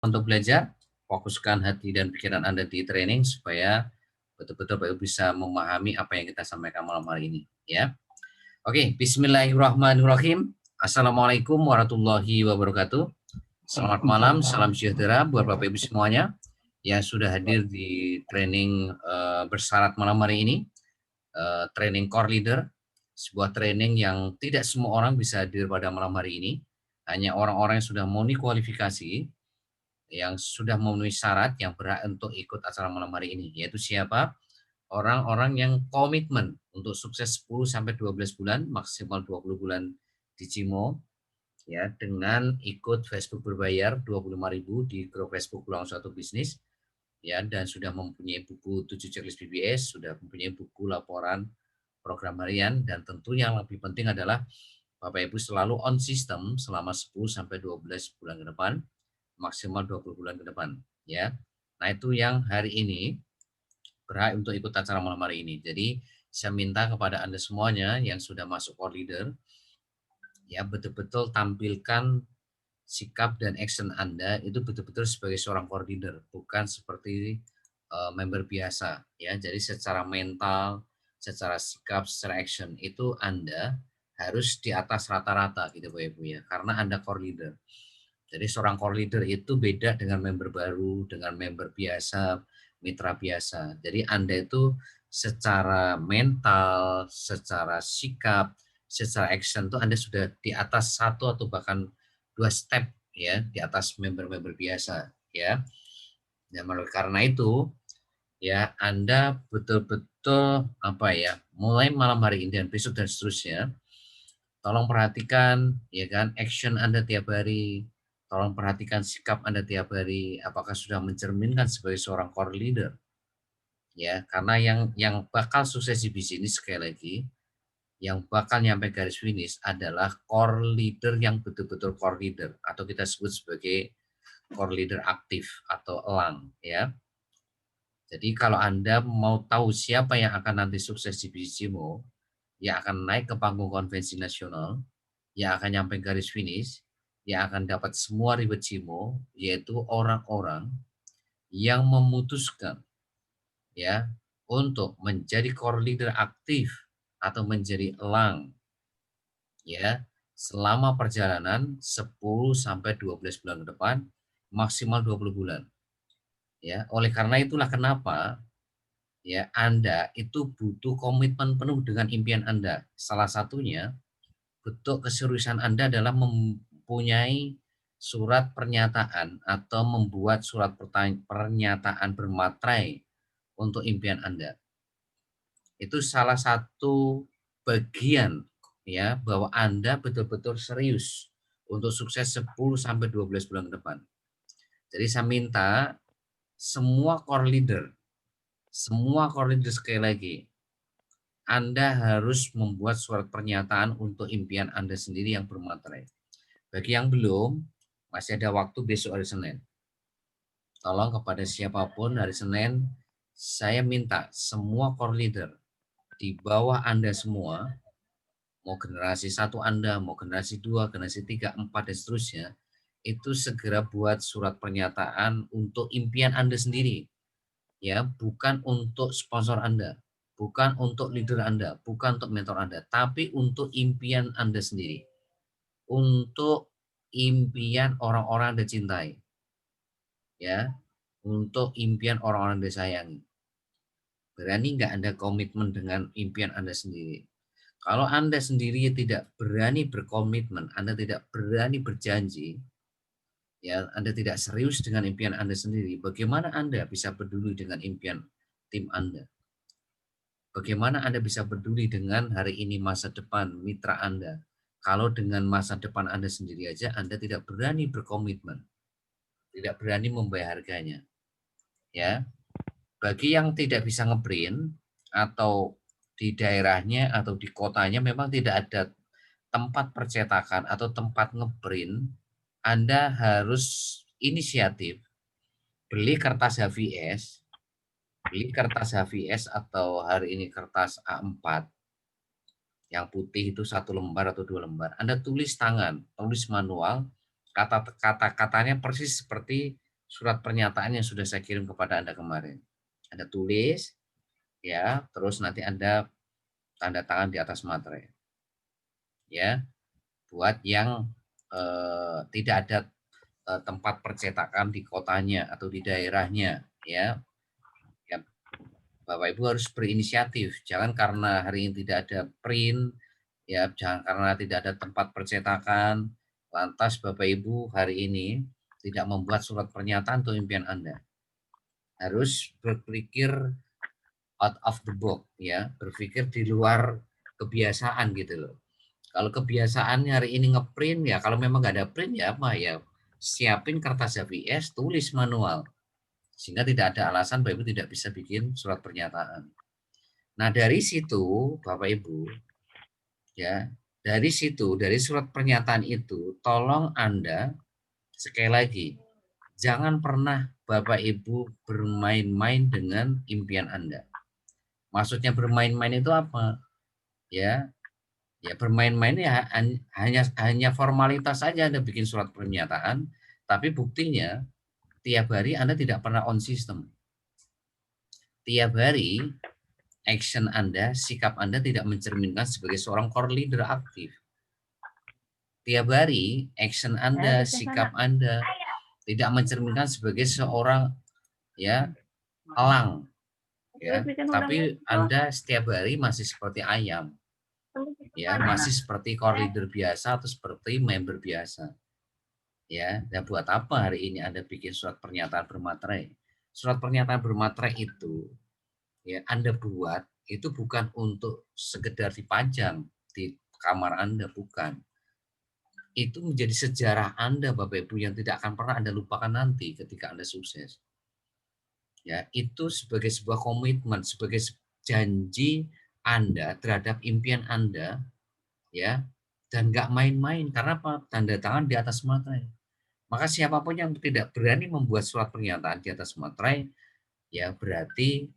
untuk belajar, fokuskan hati dan pikiran Anda di training supaya betul-betul Bapak Ibu bisa memahami apa yang kita sampaikan malam hari ini, ya. Oke, bismillahirrahmanirrahim. Assalamualaikum warahmatullahi wabarakatuh. Selamat malam, salam sejahtera buat Bapak Ibu semuanya yang sudah hadir di training bersyarat malam hari ini. Training Core Leader, sebuah training yang tidak semua orang bisa hadir pada malam hari ini. Hanya orang-orang yang sudah memenuhi kualifikasi, yang sudah memenuhi syarat yang berhak untuk ikut acara malam hari ini. Yaitu siapa? Orang-orang yang komitmen untuk sukses 10-12 bulan, maksimal 20 bulan di CIMO, ya, dengan ikut Facebook berbayar 25.000 di grup Facebook Peluang Suatu Bisnis, ya, dan sudah mempunyai buku 7 checklist BBS, sudah mempunyai buku laporan program harian, dan tentu yang lebih penting adalah Bapak Ibu selalu on system selama 10-12 bulan ke depan, maksimal 20 bulan ke depan, ya. Nah, itu yang hari ini berhak untuk ikut acara malam hari ini. Jadi saya minta kepada Anda semuanya yang sudah masuk core leader, ya, betul-betul tampilkan sikap dan action Anda itu betul-betul sebagai seorang core leader, bukan seperti member biasa, ya. Jadi secara mental, secara sikap, secara action itu Anda harus di atas rata-rata gitu Bapak Ibu, ya, karena Anda core leader. Jadi seorang core leader itu beda dengan member baru, dengan member biasa, mitra biasa. Jadi Anda itu secara mental, secara sikap, secara action itu Anda sudah di atas satu atau bahkan 2 step, ya, di atas member-member biasa, ya. Dan karena itu, ya, Anda betul-betul apa ya, mulai malam hari ini dan besok dan seterusnya, tolong perhatikan, ya kan, action Anda tiap hari. Tolong perhatikan sikap Anda tiap hari, apakah sudah mencerminkan sebagai seorang core leader, ya. Karena yang bakal sukses di bisnis, sekali lagi, yang bakal nyampe garis finish adalah core leader yang betul-betul core leader, atau kita sebut sebagai core leader aktif atau elang, ya. Jadi kalau Anda mau tahu siapa yang akan nanti sukses di bisnis CIMO, yang akan naik ke panggung konvensi nasional, yang akan nyampe garis finish, yang akan dapat semua ribet CIMO, yaitu orang-orang yang memutuskan, ya, untuk menjadi core leader aktif atau menjadi elang, ya, selama perjalanan 10-12 bulan ke depan, maksimal 20 bulan. Ya, oleh karena itulah kenapa, ya, Anda itu butuh komitmen penuh dengan impian Anda. Salah satunya bentuk keseriusan Anda adalah mempunyai surat pernyataan atau membuat surat pernyataan bermaterai untuk impian Anda. Itu salah satu bagian, ya, bahwa Anda betul-betul serius untuk sukses 10-12 bulan ke depan. Jadi saya minta semua core leader sekali lagi, Anda harus membuat surat pernyataan untuk impian Anda sendiri yang bermaterai. Bagi yang belum, masih ada waktu besok hari Senin. Tolong kepada siapapun hari Senin, saya minta semua core leader di bawah Anda semua, mau generasi 1 Anda, mau generasi 2, generasi 3, 4, dan seterusnya, itu segera buat surat pernyataan untuk impian Anda sendiri. Ya, bukan untuk sponsor Anda, bukan untuk leader Anda, bukan untuk mentor Anda, tapi untuk impian Anda sendiri. Untuk impian orang-orang Anda cintai. Ya, untuk impian orang-orang Anda sayangi. Berani nggak Anda komitmen dengan impian Anda sendiri? Kalau Anda sendiri tidak berani berkomitmen, Anda tidak berani berjanji, ya, Anda tidak serius dengan impian Anda sendiri, bagaimana Anda bisa peduli dengan impian tim Anda? Bagaimana Anda bisa peduli dengan hari ini masa depan mitra Anda? Kalau dengan masa depan Anda sendiri aja Anda tidak berani berkomitmen, tidak berani membayar harganya. Ya, bagi yang tidak bisa ngeprint atau di daerahnya atau di kotanya memang tidak ada tempat percetakan atau tempat ngeprint, Anda harus inisiatif beli kertas HVS, atau hari ini kertas A4 yang putih itu 1 lembar atau 2 lembar. Anda tulis tangan, tulis manual, kata-katanya persis seperti surat pernyataan yang sudah saya kirim kepada Anda kemarin. Anda tulis, ya, terus nanti Anda tanda tangan di atas materai. Ya, buat yang tidak ada tempat percetakan di kotanya atau di daerahnya, ya. Ya, Bapak Ibu harus berinisiatif. Jangan karena hari ini tidak ada print, ya, jangan karena tidak ada tempat percetakan, lantas Bapak Ibu hari ini tidak membuat surat pernyataan untuk impian Anda. Harus berpikir out of the box, ya, berpikir di luar kebiasaan gitu loh. Kalau kebiasaannya hari ini ngeprint, ya kalau memang nggak ada print ya apa ya, siapin kertas HVS, tulis manual. Sehingga tidak ada alasan Bapak Ibu tidak bisa bikin surat pernyataan. Nah, dari situ Bapak Ibu, ya, dari situ, dari surat pernyataan itu, tolong Anda sekali lagi, jangan pernah Bapak Ibu bermain-main dengan impian Anda. Maksudnya bermain-main itu apa? Ya, ya bermain-main ya hanya formalitas saja Anda bikin surat pernyataan, tapi buktinya tiap hari Anda tidak pernah on system. Tiap hari action Anda, sikap Anda tidak mencerminkan sebagai seorang core leader aktif. Tiap hari action Anda, sikap Anda tidak mencerminkan sebagai seorang ya elang, ya. Tapi Anda setiap hari masih seperti ayam, ya, masih seperti core leader biasa atau seperti member biasa. Ya, dan buat apa hari ini Anda bikin surat pernyataan bermaterai? Surat pernyataan bermaterai itu ya Anda buat itu bukan untuk sekedar dipajang di kamar Anda, bukan. Itu menjadi sejarah Anda Bapak Ibu yang tidak akan pernah Anda lupakan nanti ketika Anda sukses. Ya, itu sebagai sebuah komitmen, sebagai janji Anda terhadap impian Anda, ya, dan nggak main-main karena apa? Tanda tangan di atas materai. Maka siapapun yang tidak berani membuat surat pernyataan di atas materai, ya berarti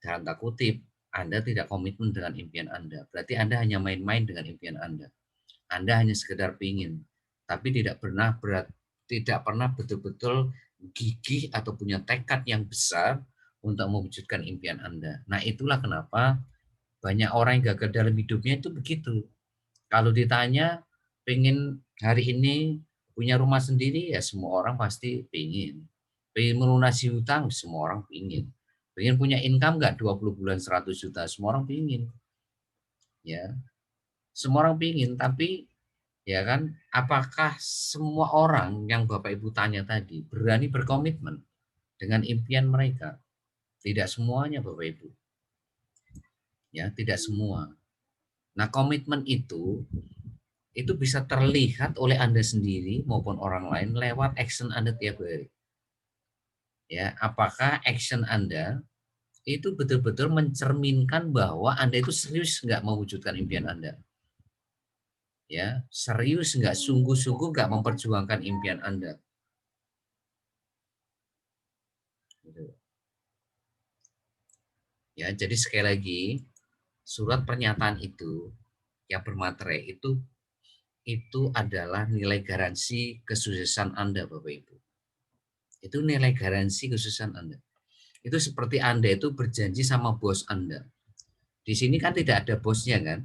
dalam tanda kutip Anda tidak komitmen dengan impian Anda. Berarti Anda hanya main-main dengan impian Anda. Anda hanya sekedar pingin, tapi tidak pernah betul-betul gigih atau punya tekad yang besar untuk mewujudkan impian Anda. Nah, itulah kenapa banyak orang yang gagal dalam hidupnya itu begitu. Kalau ditanya pengen hari ini punya rumah sendiri, ya semua orang pasti pengen. Pengen melunasi hutang, semua orang pengen. Pengen punya income nggak 20 bulan 100 juta, semua orang pengen. Ya, semua orang pengen, tapi ya kan, apakah semua orang yang Bapak Ibu tanya tadi berani berkomitmen dengan impian mereka? Tidak semuanya Bapak Ibu. Ya, tidak semua. Nah, komitmen itu bisa terlihat oleh Anda sendiri maupun orang lain lewat action Anda tiap hari. Ya, apakah action Anda itu betul-betul mencerminkan bahwa Anda itu serius nggak mewujudkan impian Anda? Ya, serius nggak, sungguh-sungguh nggak memperjuangkan impian Anda? Gitu. Ya, jadi sekali lagi, surat pernyataan itu yang bermaterai itu adalah nilai garansi kesuksesan Anda, Bapak Ibu. Itu nilai garansi kesuksesan Anda. Itu seperti Anda itu berjanji sama bos Anda. Di sini kan tidak ada bosnya kan?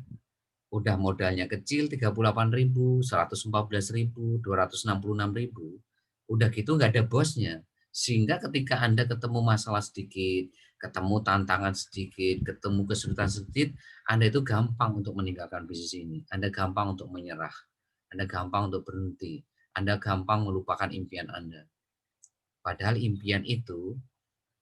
Udah modalnya kecil 38.000, 114.000, 266.000. Udah gitu nggak ada bosnya. Sehingga ketika Anda ketemu masalah sedikit, ketemu tantangan sedikit, ketemu kesulitan sedikit, Anda itu gampang untuk meninggalkan bisnis ini. Anda gampang untuk menyerah. Anda gampang untuk berhenti. Anda gampang melupakan impian Anda. Padahal impian itu,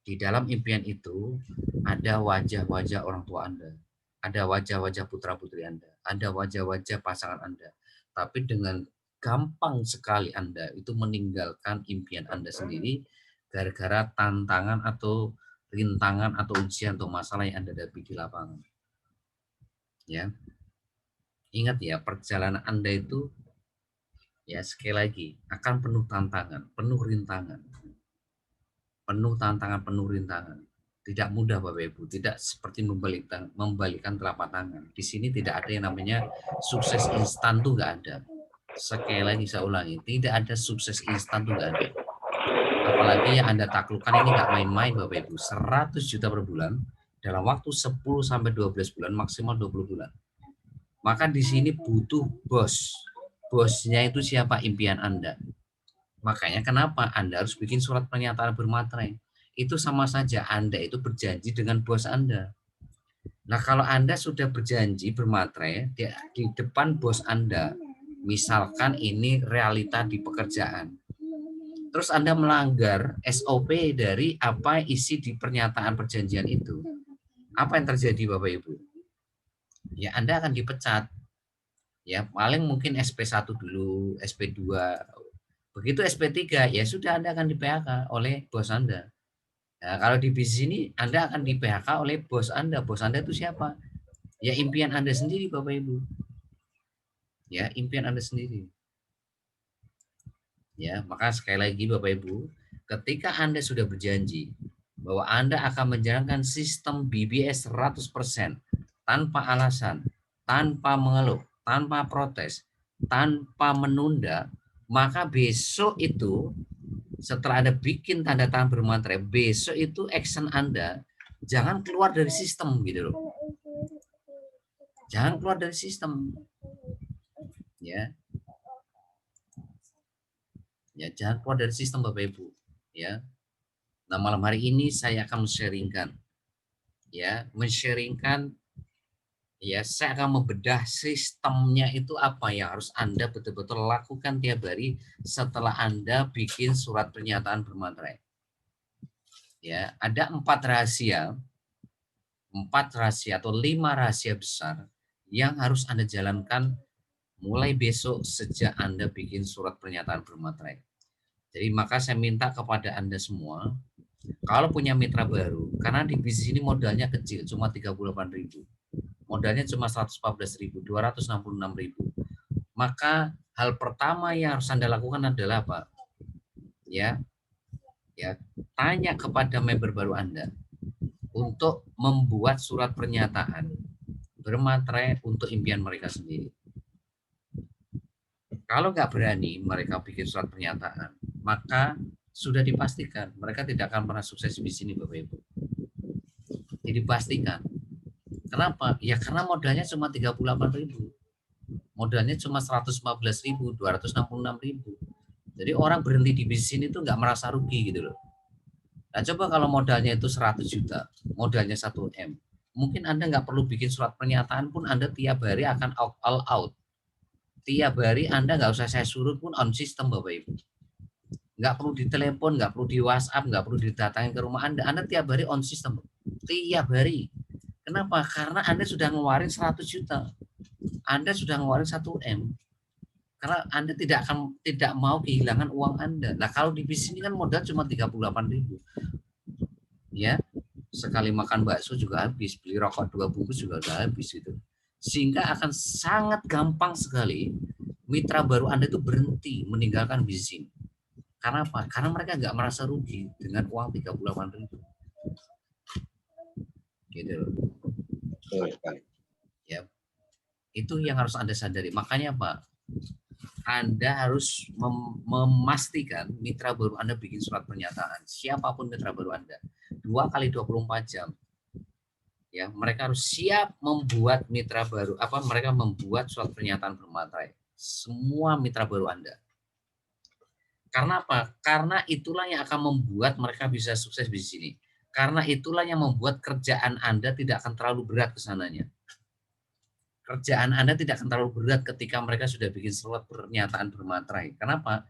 di dalam impian itu ada wajah-wajah orang tua Anda, ada wajah-wajah putra-putri Anda, ada wajah-wajah pasangan Anda. Tapi dengan gampang sekali Anda itu meninggalkan impian Anda sendiri gara-gara tantangan atau rintangan atau ujian atau masalah yang Anda hadapi di lapangan. Ya. Ingat ya, perjalanan Anda itu ya sekali lagi akan penuh tantangan, penuh rintangan. Penuh tantangan, penuh rintangan. Tidak mudah Bapak Ibu, tidak seperti membalikan telapak tangan. Di sini tidak ada yang namanya sukses instan tuh nggak ada. Sekali lagi saya ulangi, tidak ada sukses instan tuh nggak ada. Apalagi yang Anda taklukkan ini nggak main-main Bapak Ibu, 100 juta per bulan dalam waktu 10 sampai 12 bulan, maksimal 20 bulan. Maka di sini butuh bos. Bosnya itu siapa? Impian Anda. Makanya kenapa Anda harus bikin surat pernyataan bermaterai. Itu sama saja Anda itu berjanji dengan bos Anda. Nah, kalau Anda sudah berjanji bermaterai di depan bos Anda, misalkan ini realita di pekerjaan, terus Anda melanggar SOP dari apa isi di pernyataan perjanjian itu, apa yang terjadi Bapak Ibu? Ya, Anda akan dipecat. Ya, paling mungkin SP1 dulu, SP2. Begitu SP3, ya sudah Anda akan di PHK oleh bos Anda. Nah, kalau di bisnis ini Anda akan di PHK oleh bos Anda. Bos Anda itu siapa? Ya impian Anda sendiri Bapak Ibu. Ya, impian Anda sendiri. Ya, maka sekali lagi Bapak Ibu, ketika Anda sudah berjanji bahwa Anda akan menjalankan sistem BBS 100% tanpa alasan, tanpa mengeluh, tanpa protes, tanpa menunda, maka besok itu setelah Anda bikin tanda tangan bermaterai, besok itu action Anda jangan keluar dari sistem gitu loh. Jangan keluar dari sistem. Ya. Ya, jangan keluar dari sistem Bapak Ibu. Ya. Nah, malam hari ini saya akan men-sharingkan ya, saya akan membedah sistemnya itu apa yang harus Anda betul-betul lakukan tiap hari setelah Anda bikin surat pernyataan bermaterai. Ya, ada 4 rahasia atau 5 rahasia besar yang harus Anda jalankan mulai besok sejak Anda bikin surat pernyataan bermaterai. Jadi maka saya minta kepada Anda semua, kalau punya mitra baru, karena di bisnis ini modalnya kecil, cuma 38.000. Modalnya cuma 114.000, 266.000. Maka hal pertama yang harus Anda lakukan adalah apa? Ya, tanya kepada member baru Anda untuk membuat surat pernyataan bermaterai untuk impian mereka sendiri. Kalau nggak berani mereka bikin surat pernyataan, maka sudah dipastikan mereka tidak akan pernah sukses di sini Bapak Ibu. Jadi pastikan. Kenapa? Ya karena modalnya cuma 38.000. Modalnya cuma 114.000, 266.000. Jadi orang berhenti di bisnis ini tuh nggak merasa rugi gitu loh. Nah coba kalau modalnya itu 100 juta, modalnya 1M. Mungkin Anda nggak perlu bikin surat pernyataan pun Anda tiap hari akan all out. Tiap hari Anda nggak usah saya suruh pun on system Bapak Ibu. Nggak perlu ditelepon, nggak perlu di WhatsApp, nggak perlu didatangin ke rumah Anda. Anda tiap hari on system. Tiap hari. Kenapa? Karena Anda sudah ngeluarin 100 juta. Anda sudah ngeluarin 1M. Karena Anda tidak mau kehilangan uang Anda. Nah, kalau di bisnis ini kan modal cuma 38.000. Ya. Sekali makan bakso juga habis, beli rokok 2 bungkus juga udah habis gitu. Sehingga akan sangat gampang sekali mitra baru Anda itu berhenti meninggalkan bisnis ini. Karena apa? Karena mereka nggak merasa rugi dengan uang 38.000. Gitu loh. Ya. Itu yang harus Anda sadari. Makanya apa? Anda harus memastikan mitra baru Anda bikin surat pernyataan. Siapapun mitra baru Anda. 2 kali 24 jam. Ya, mereka harus siap membuat mitra baru. Mereka membuat surat pernyataan bermaterai. Semua mitra baru Anda. Karena apa? Karena itulah yang akan membuat mereka bisa sukses di sini. Karena itulah yang membuat kerjaan Anda tidak akan terlalu berat kesananya. Kerjaan Anda tidak akan terlalu berat ketika mereka sudah bikin surat pernyataan bermaterai. Kenapa?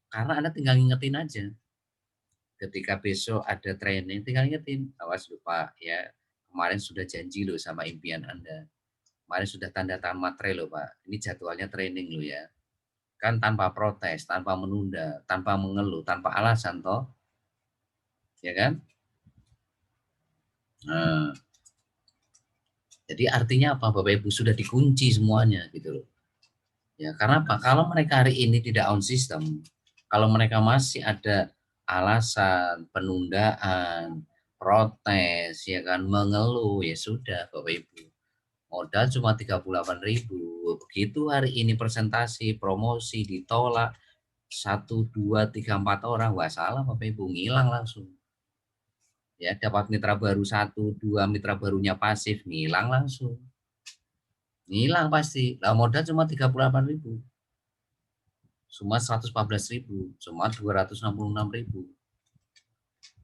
Karena Anda tinggal ngingetin aja. Ketika besok ada training, tinggal ngingetin. Awas lupa ya, kemarin sudah janji loh sama impian Anda. Kemarin sudah tanda tangan materai loh Pak. Ini jadwalnya training loh ya. Kan tanpa protes, tanpa menunda, tanpa mengeluh, tanpa alasan toh. Ya kan? Nah, jadi artinya apa Bapak Ibu, sudah dikunci semuanya gitu loh. Ya, karena apa? Kalau mereka hari ini tidak on system, kalau mereka masih ada alasan, penundaan, protes, ya kan, mengeluh, ya sudah Bapak Ibu. Modal cuma 38.000. Begitu hari ini presentasi, promosi ditolak, 1, 2, 3, 4 orang, wah salah Bapak Ibu, ngilang langsung. Ya, dapat mitra baru 1, 2, mitra barunya pasif, ngilang langsung. Ngilang pasti. Lah modal cuma 38.000. Cuma 114.000, cuma 266.000.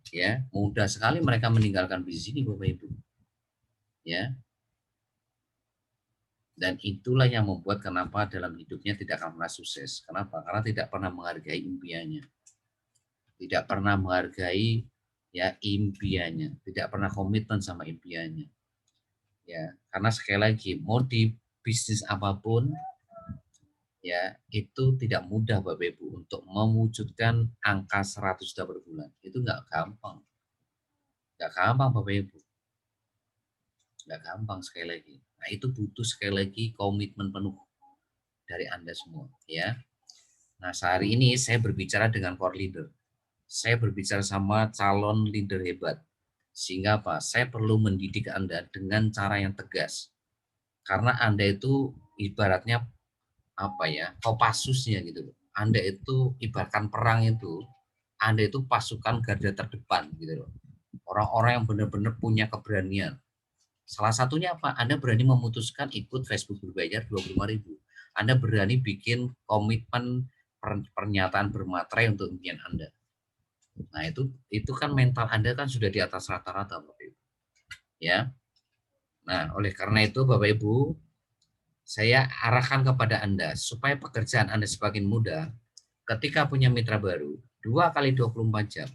Ya, mudah sekali mereka meninggalkan bisnis ini Bapak Ibu. Ya. Dan itulah yang membuat kenapa dalam hidupnya tidak akan pernah sukses. Kenapa? Karena tidak pernah menghargai impiannya. Tidak pernah menghargai ya impiannya, tidak pernah komitmen sama impiannya. Ya, karena sekali lagi mau di bisnis apapun ya itu tidak mudah Bapak Ibu untuk mewujudkan angka 100 juta per bulan. Itu nggak gampang. Nggak gampang Bapak Ibu. Nggak gampang sekali lagi. Nah, itu butuh sekali lagi komitmen penuh dari Anda semua ya. Nah, sehari ini saya berbicara dengan core leader. Saya berbicara sama calon leader hebat. Sehingga apa? Saya perlu mendidik Anda dengan cara yang tegas. Karena Anda itu ibaratnya apa ya? Kopassusnya gitu loh. Anda itu ibaratkan perang itu, Anda itu pasukan garda terdepan gitu loh. Orang-orang yang benar-benar punya keberanian. Salah satunya apa? Anda berani memutuskan ikut Facebook berbayar 25.000. Anda berani bikin komitmen pernyataan bermaterai untuk impian Anda. Nah, itu kan mental Anda kan sudah di atas rata-rata Bapak Ibu. Ya. Nah, oleh karena itu Bapak Ibu, saya arahkan kepada Anda supaya pekerjaan Anda semakin mudah ketika punya mitra baru 2 kali 24 jam.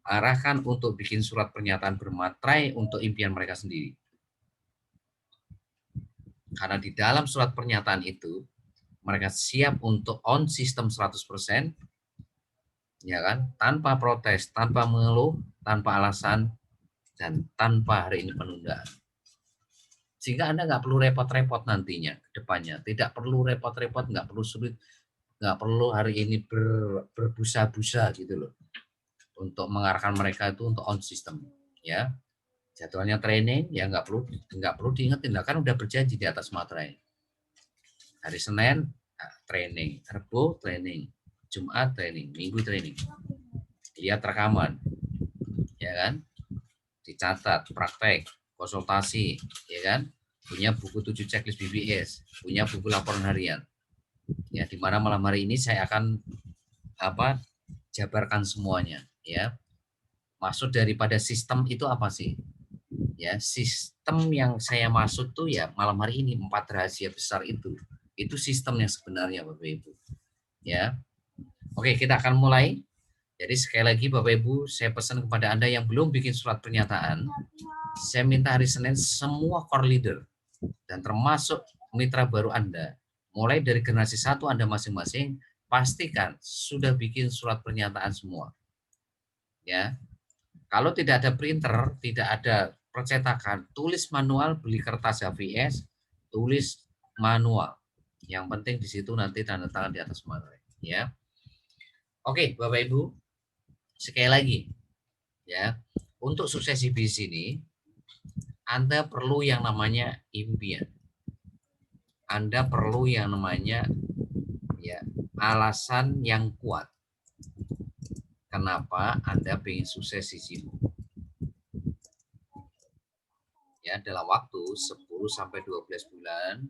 Arahkan untuk bikin surat pernyataan bermaterai untuk impian mereka sendiri. Karena di dalam surat pernyataan itu mereka siap untuk on sistem 100%, ya kan, tanpa protes, tanpa mengeluh, tanpa alasan, dan tanpa hari ini penundaan. Sehingga Anda nggak perlu repot-repot nantinya ke depannya, tidak perlu repot-repot, nggak perlu sulit, nggak perlu hari ini berbusa-busa gitu loh, untuk mengarahkan mereka itu untuk on system, ya. Jadwalnya training, ya nggak perlu diingetin, kan udah berjanji di atas materai. Hari Senin training, Rabu training, Jumat training, Minggu training. Lihat rekaman, ya kan? Dicatat, praktek, konsultasi, ya kan? Punya buku 7 checklist BBS, punya buku laporan harian. Ya, di mana malam hari ini saya akan jabarkan semuanya, ya. Maksud daripada sistem itu apa sih? Ya, sistem yang saya maksud tuh ya malam hari ini 4 rahasia besar itu. Itu sistem yang sebenarnya Bapak Ibu. Ya. Oke, kita akan mulai. Jadi sekali lagi Bapak Ibu, saya pesan kepada Anda yang belum bikin surat pernyataan, saya minta hari Senin semua core leader dan termasuk mitra baru Anda, mulai dari generasi 1 Anda masing-masing, pastikan sudah bikin surat pernyataan semua. Ya. Kalau tidak ada printer, tidak ada percetakan, tulis manual, beli kertas HVS, tulis manual. Yang penting di situ nanti tanda tangan di atas materai, ya. Oke, Bapak Ibu, sekali lagi, ya, untuk suksesi bisnis ini, Anda perlu yang namanya impian. Anda perlu yang namanya ya alasan yang kuat. Kenapa Anda ingin sukses di sini? Ya, dalam waktu 10 sampai 12 bulan,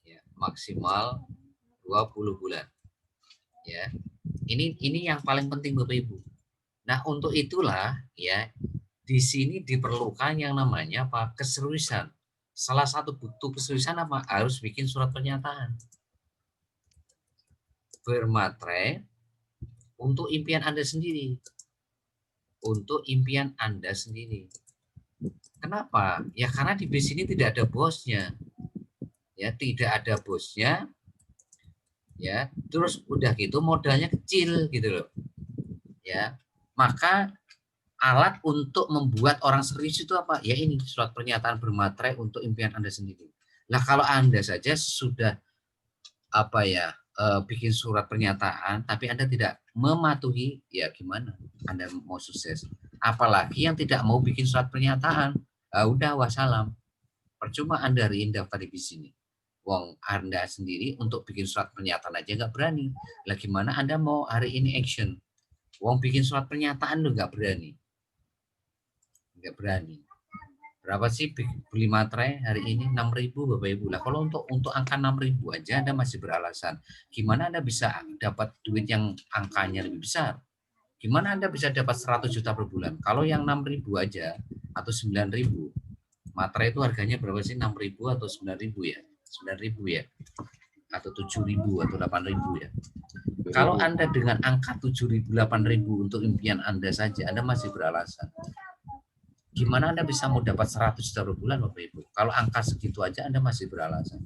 ya, maksimal 20 bulan. Ya. Ini yang paling penting Bapak Ibu. Nah, untuk itulah ya di sini diperlukan yang namanya apa? Keseriusan. Salah satu butuh keseriusan apa? Harus bikin surat pernyataan. Bermaterai untuk impian Anda sendiri. Untuk impian Anda sendiri. Kenapa? Ya karena di bisnis ini tidak ada bosnya. Ya, tidak ada bosnya. Ya, terus udah gitu modalnya kecil gitu loh. Ya. Maka alat untuk membuat orang serius itu apa? Ya ini surat pernyataan bermaterai untuk impian Anda sendiri. Nah, kalau Anda saja sudah bikin surat pernyataan tapi Anda tidak mematuhi, ya gimana Anda mau sukses? Apalagi yang tidak mau bikin surat pernyataan. Udah wassalam. Percuma Anda hari ini daftar di sini. Wong Anda sendiri untuk bikin surat pernyataan aja nggak berani. Lah gimana Anda mau hari ini action? Wong bikin surat pernyataan lu nggak berani. Nggak berani. Berapa sih beli materai hari ini? 6.000 Bapak Ibu. Lah kalau untuk angka 6.000 aja Anda masih beralasan. Gimana Anda bisa dapat duit yang angkanya lebih besar? Gimana Anda bisa dapat 100 juta per bulan? Kalau yang 6.000 aja atau 9.000, materai itu harganya berapa sih? 6.000 atau 9.000 ya? 9.000 ya? Atau 7.000 atau 8.000 ya? Kalau Anda dengan angka 7.000, 8.000 untuk impian Anda saja, Anda masih beralasan. Gimana Anda bisa mau dapat 100 juta per bulan Bapak Ibu? Kalau angka segitu aja Anda masih beralasan.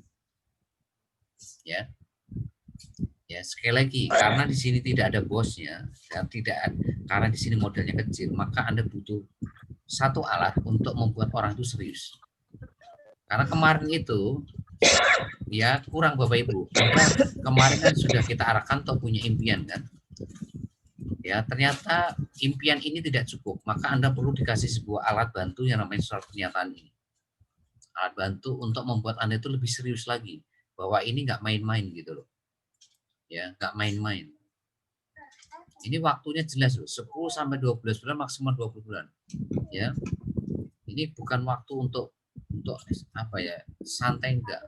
Ya. Ya, sekali lagi, karena di sini tidak ada bosnya dan karena di sini modalnya kecil, maka Anda butuh satu alat untuk membuat orang itu serius. Karena kemarin itu ya kurang Bapak Ibu. Kemarin kan sudah kita arahkan untuk punya impian kan. Ya, ternyata impian ini tidak cukup, maka Anda perlu dikasih sebuah alat bantu yang namanya surat pernyataan ini. Alat bantu untuk membuat Anda itu lebih serius lagi bahwa ini nggak main-main gitu loh. Ya, nggak main-main. Ini waktunya jelas loh, 10 sampai 12 bulan, maksimal 20 bulan. Ya. Ini bukan waktu untuk apa ya, santai enggak.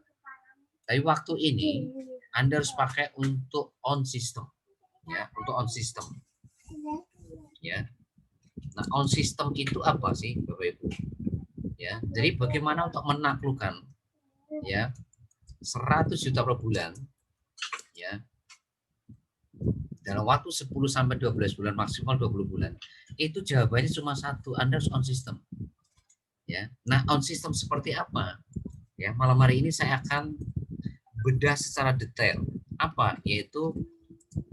Tapi waktu ini Anda harus pakai untuk on system. Ya, untuk on system. Ya. Nah, on system itu apa sih, Bapak Ibu? Ya, jadi bagaimana untuk menaklukkan ya 100 juta per bulan ya dalam waktu 10 sampai 12 bulan, maksimal 20 bulan. Itu jawabannya cuma satu, Anda harus on system. Ya. Nah, on system seperti apa? Ya, malam hari ini saya akan bedah secara detail. Apa? Yaitu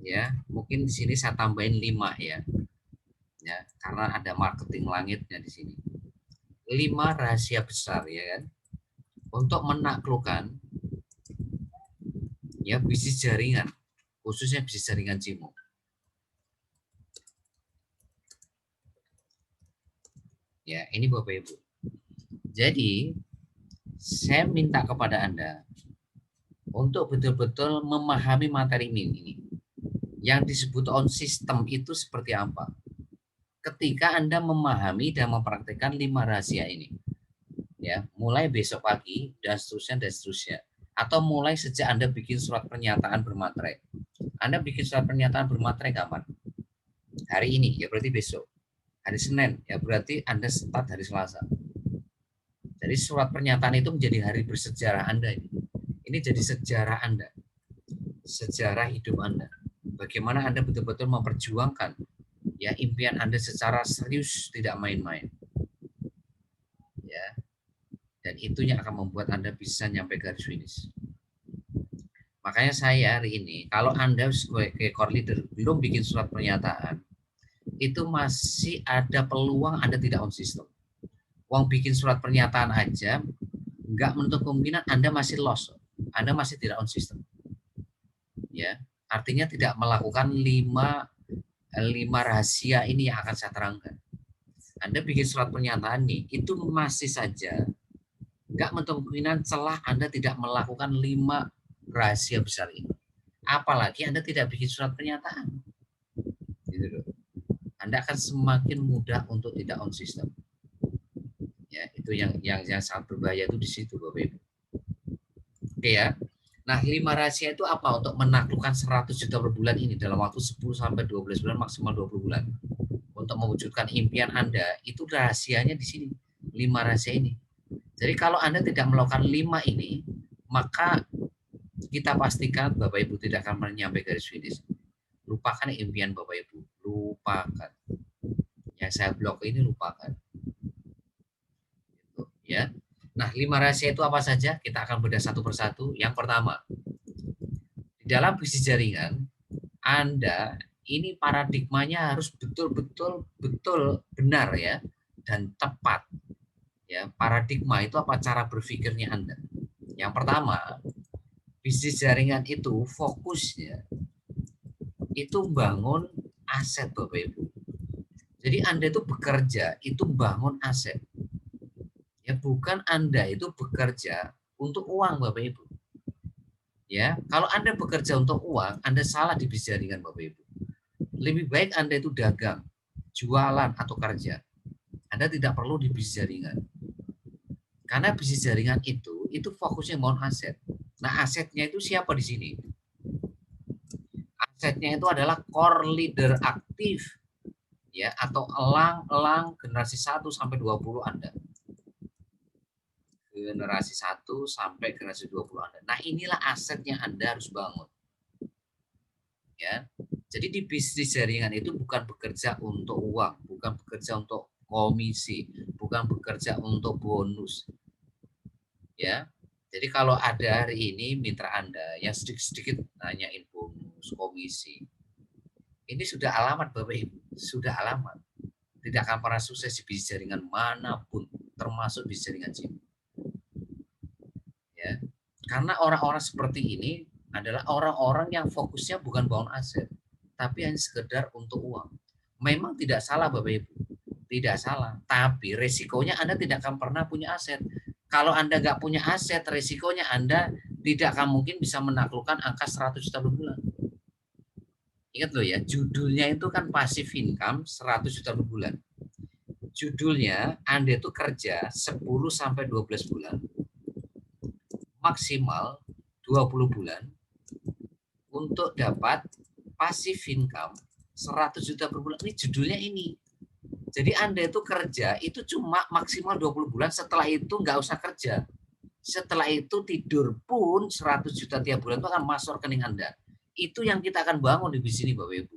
ya, mungkin di sini saya tambahin 5 ya. Ya, karena ada marketing langitnya di sini. 5 rahasia besar ya kan untuk menaklukkan ya bisnis jaringan, khususnya bisnis jaringan Cimo. Ya, ini Bapak Ibu. Jadi, saya minta kepada Anda untuk betul-betul memahami materi ini. Yang disebut on system itu seperti apa? Ketika Anda memahami dan mempraktikkan 5 rahasia ini. Ya, mulai besok pagi dan seterusnya. Atau mulai sejak Anda bikin surat pernyataan bermaterai. Anda bikin surat pernyataan bermaterai kapan? Hari ini, ya berarti besok. Hari Senin, ya berarti Anda start hari Selasa. Jadi surat pernyataan itu menjadi hari bersejarah Anda ini. Ini jadi sejarah Anda. Sejarah hidup Anda. Bagaimana Anda betul-betul memperjuangkan ya impian Anda secara serius, tidak main-main. Ya. Dan itu yang akan membuat Anda bisa nyampe garis finish. Makanya saya hari ini, kalau Anda sebagai core leader belum bikin surat pernyataan, itu masih ada peluang Anda tidak on system. Uang bikin surat pernyataan aja, nggak menutup kemungkinan Anda masih lost. Anda masih tidak on system. Ya, artinya tidak melakukan 5 rahasia ini yang akan saya terangkan. Anda bikin surat pernyataan nih, itu masih saja nggak menutup kemungkinan celah Anda tidak melakukan 5 rahasia besar ini. Apalagi Anda tidak bikin surat pernyataan. Gitu loh. Anda akan semakin mudah untuk tidak on system. Ya, itu yang sangat berbahaya itu di situ Bapak Ibu. Oke ya. Nah, 5 rahasia itu apa untuk menaklukkan 100 juta per bulan ini dalam waktu 10 sampai 12 bulan, maksimal 20 bulan. Untuk mewujudkan impian Anda, itu rahasianya di sini. 5 rahasia ini. Jadi kalau Anda tidak melakukan 5 ini, maka kita pastikan Bapak Ibu tidak akan menyampai garis finish. Lupakan impian Bapak Ibu, lupakan. Yang saya blok ini lupakan. Gitu, ya. Nah, 5 rahasia itu apa saja? Kita akan bedah satu persatu. Yang pertama, di dalam bisnis jaringan, Anda ini paradigmanya harus betul-betul benar ya dan tepat. Ya, paradigma itu apa? Cara berpikirnya Anda. Yang pertama, bisnis jaringan itu fokusnya itu bangun aset Bapak Ibu. Jadi Anda itu bekerja itu bangun aset. Ya bukan Anda itu bekerja untuk uang Bapak Ibu. Ya, kalau Anda bekerja untuk uang, Anda salah di bisnis jaringan, Bapak Ibu. Lebih baik Anda itu dagang, jualan atau kerja. Anda tidak perlu di bisnis jaringan. Karena bisnis jaringan itu fokusnya membangun aset. Nah, asetnya itu siapa di sini? Asetnya itu adalah core leader aktif ya atau elang-elang generasi 1 sampai 20 Anda. Generasi 1 sampai generasi 20 Anda. Nah, inilah aset yang Anda harus bangun. Ya. Jadi di bisnis jaringan itu bukan bekerja untuk uang, bukan bekerja untuk komisi, bukan bekerja untuk bonus. Ya. Jadi kalau ada hari ini mitra Anda yang sedikit-sedikit nanyain bonus, komisi, ini sudah alamat Bapak Ibu, sudah alamat. Tidak akan pernah sukses di bisnis jaringan manapun, termasuk bisnis jaringan SIM. Ya. Karena orang-orang seperti ini adalah orang-orang yang fokusnya bukan bangun aset, tapi hanya sekedar untuk uang. Memang tidak salah Bapak Ibu, tidak salah. Tapi resikonya Anda tidak akan pernah punya aset. Kalau Anda nggak punya aset, resikonya Anda tidak akan mungkin bisa menaklukkan angka 100 juta per bulan. Ingat loh ya, judulnya itu kan passive income 100 juta per bulan. Judulnya Anda itu kerja 10 sampai 12 bulan, maksimal 20 bulan untuk dapat passive income 100 juta per bulan. Ini judulnya ini. Jadi Anda itu kerja itu cuma maksimal 20 bulan, setelah itu nggak usah kerja. Setelah itu tidur pun 100 juta tiap bulan itu akan masuk rekening Anda. Itu yang kita akan bangun di sini Bapak Ibu.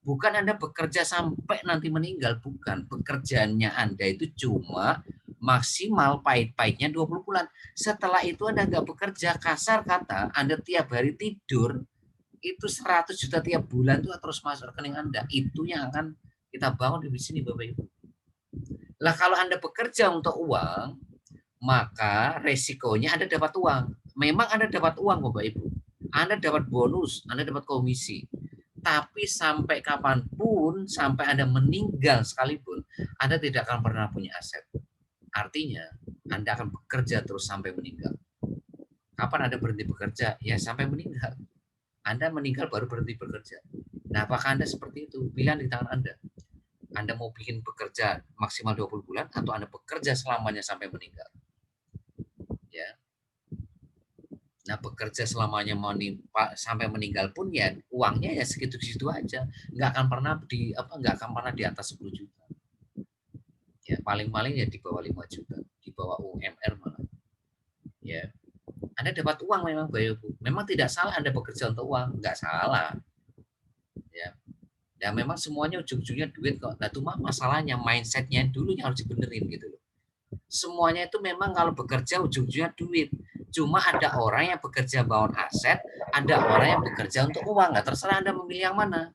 Bukan Anda bekerja sampai nanti meninggal, bukan. Pekerjaannya Anda itu cuma maksimal pahit-pahitnya 20 bulan. Setelah itu Anda nggak bekerja, kasar kata, Anda tiap hari tidur, itu 100 juta tiap bulan itu terus masuk rekening Anda. Itu yang akan kita bangun di sini Bapak Ibu. Lah kalau Anda bekerja untuk uang, maka resikonya Anda dapat uang. Memang Anda dapat uang Bapak Ibu. Anda dapat bonus, Anda dapat komisi. Tapi sampai kapanpun, sampai Anda meninggal sekalipun, Anda tidak akan pernah punya aset. Artinya, Anda akan bekerja terus sampai meninggal. Kapan Anda berhenti bekerja? Ya sampai meninggal. Anda meninggal baru berhenti bekerja. Nah, apakah Anda seperti itu? Pilihan di tangan Anda. Anda mau bikin bekerja maksimal 20 bulan atau Anda bekerja selamanya sampai meninggal. Ya. Nah, bekerja selamanya sampai meninggal pun ya uangnya ya segitu-segitu aja. Nggak akan pernah di atas 10 juta. Ya, paling-paling ya di bawah 5 juta, di bawah UMR malah. Ya. Anda dapat uang memang Bapak Ibu. Memang tidak salah Anda bekerja untuk uang, nggak salah. Ya. Ya memang semuanya ujung-ujungnya duit kok. Nah, cuma masalahnya mindsetnya dulu yang harus dibenerin gitu loh. Semuanya itu memang kalau bekerja ujung-ujungnya duit. Cuma ada orang yang bekerja bangun aset, ada orang yang bekerja untuk uang. Nggak terserah Anda memilih yang mana.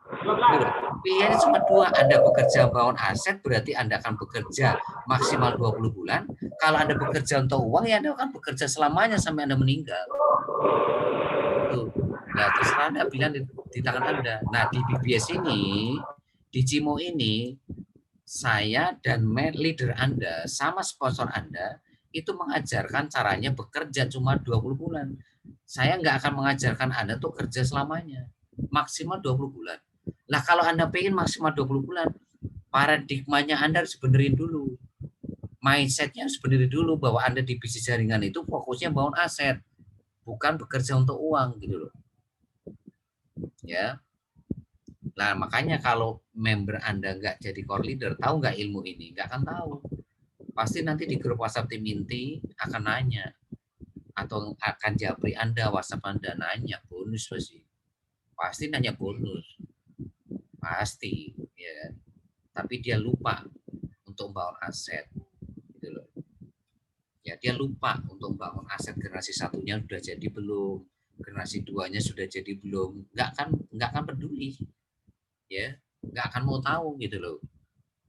Gitu. Pilihannya cuma dua. Anda bekerja bangun aset berarti Anda akan bekerja maksimal 20 bulan. Kalau Anda bekerja untuk uang ya Anda akan bekerja selamanya sampai Anda meninggal. Tuh. Nah, terserah Anda pilihan di tangan Anda. Nah, di BBS ini, di Cimo ini, saya dan leader Anda sama sponsor Anda itu mengajarkan caranya bekerja cuma 20 bulan. Saya nggak akan mengajarkan Anda tuh kerja selamanya. Maksimal 20 bulan. Nah, kalau Anda pengen maksimal 20 bulan, paradigmanya Anda harus benerin dulu. Mindsetnya harus benerin dulu bahwa Anda di bisnis jaringan itu fokusnya bangun aset, bukan bekerja untuk uang gitu loh. Ya. Nah, makanya kalau member Anda nggak jadi core leader, tahu nggak ilmu ini? Nggak akan tahu. Pasti nanti di grup WhatsApp tim inti akan nanya. Atau akan japri Anda, WhatsApp Anda nanya, bonus pasti. Pasti nanya bonus. Pasti. Ya. Tapi dia lupa untuk membangun aset. Gitu loh. Ya, dia lupa untuk membangun aset generasi satunya sudah jadi belum. Generasi duanya sudah jadi belum. Nggak akan peduli. Ya, nggak akan mau tahu gitu loh.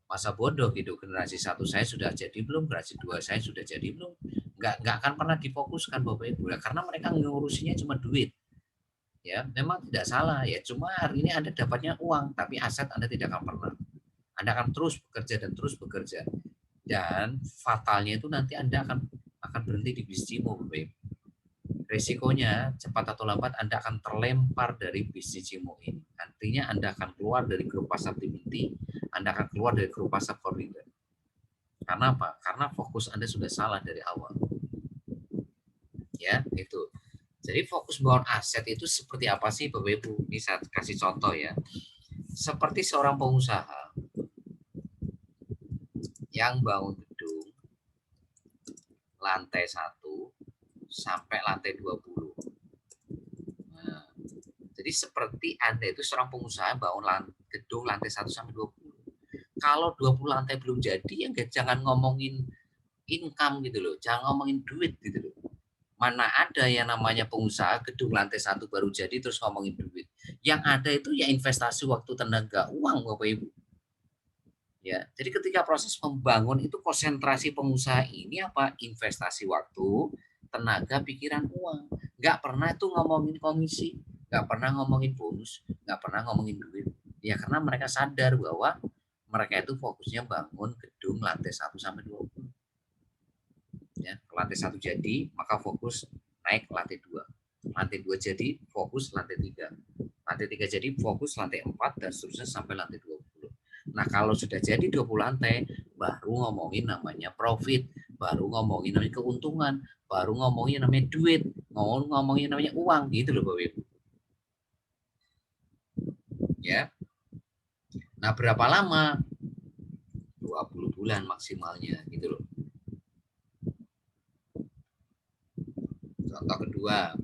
Masa bodoh gitu, generasi satu saya sudah jadi belum, generasi dua saya sudah jadi belum, nggak akan pernah difokuskan Bapak Ibu karena mereka ngurusinya cuma duit. Ya memang tidak salah ya, cuma hari ini Anda dapatnya uang tapi aset Anda tidak akan pernah. Anda akan terus bekerja dan terus bekerja, dan fatalnya itu nanti Anda akan berhenti di bisnis Bapak Ibu. Risikonya cepat atau lambat Anda akan terlempar dari bisnis Cimo ini. Artinya Anda akan keluar dari grup pasar Diminti, Anda akan keluar dari grup pasar Korrider. Karena apa? Karena fokus Anda sudah salah dari awal. Ya, itu. Jadi fokus bangun aset itu seperti apa sih Bapak Ibu? Ini saya kasih contoh ya. Seperti seorang pengusaha yang bangun gedung lantai 1 sampai lantai 20. Nah, jadi seperti Anda itu seorang pengusaha bangun gedung lantai 1 sampai 20. Kalau 20 lantai belum jadi, ya jangan ngomongin income gitu loh. Jangan ngomongin duit gitu loh. Mana ada yang namanya pengusaha gedung lantai 1 baru jadi terus ngomongin duit. Yang ada itu ya investasi waktu, tenaga, uang Bapak Ibu. Ya, jadi ketika proses membangun itu konsentrasi pengusaha ini apa? Investasi waktu, tenaga, pikiran, uang. Nggak pernah itu ngomongin komisi, nggak pernah ngomongin bonus, nggak pernah ngomongin duit. Ya karena mereka sadar bahwa mereka itu fokusnya bangun gedung lantai 1 sampai 20. Ya, lantai 1 jadi, maka fokus naik lantai 2. Lantai 2 jadi, fokus lantai 3. Lantai 3 jadi, fokus lantai 4 dan seterusnya sampai lantai 20. Nah, kalau sudah jadi 20 lantai, baru ngomongin namanya profit, baru ngomongin namanya keuntungan, baru ngomongin namanya duit, ngomongin namanya uang, gitu loh Bapak Ibu. Ya. Nah, berapa lama? 20 bulan maksimalnya, gitu loh. Contoh kedua,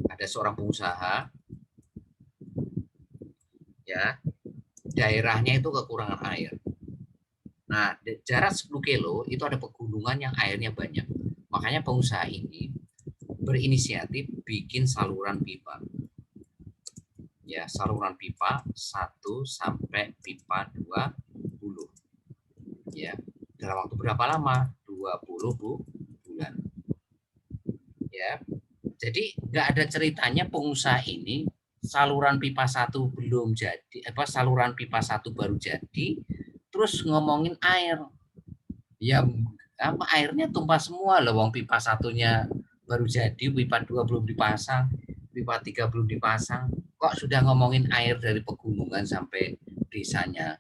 ada seorang pengusaha, ya, daerahnya itu kekurangan air. Nah, jarak 10 kilo itu ada pegunungan yang airnya banyak. Makanya pengusaha ini berinisiatif bikin saluran pipa. Ya, saluran pipa 1 sampai pipa 20. Ya, dalam waktu berapa lama? 20 bulan. Ya. Jadi nggak ada ceritanya pengusaha ini saluran pipa 1 belum jadi, saluran pipa 1 baru jadi, terus ngomongin air. Ya airnya tumpah semua loh, wong pipa 1-nya baru jadi, pipa 2 belum dipasang, pipa 3 belum dipasang. Kok sudah ngomongin air dari pegunungan sampai desanya?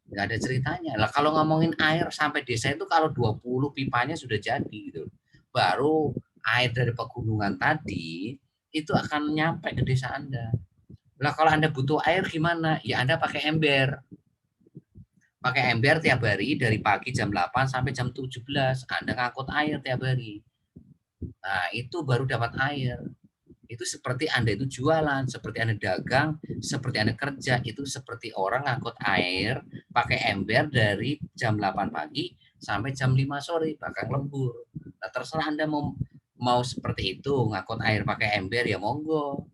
Nggak ada ceritanya. Lah kalau ngomongin air sampai desa itu kalau 20 pipanya sudah jadi gitu. Baru air dari pegunungan tadi itu akan nyampe ke desa Anda. Lah kalau Anda butuh air gimana? Ya Anda pakai ember. Pakai ember tiap hari dari pagi jam 8 sampai jam 17. Anda ngangkut air tiap hari. Nah, itu baru dapat air. Itu seperti Anda itu jualan, seperti Anda dagang, seperti Anda kerja, itu seperti orang ngangkut air pakai ember dari jam 8 pagi sampai jam 5 sore, bahkan lembur. Nah, terserah Anda mau seperti itu, ngangkut air pakai ember ya monggo.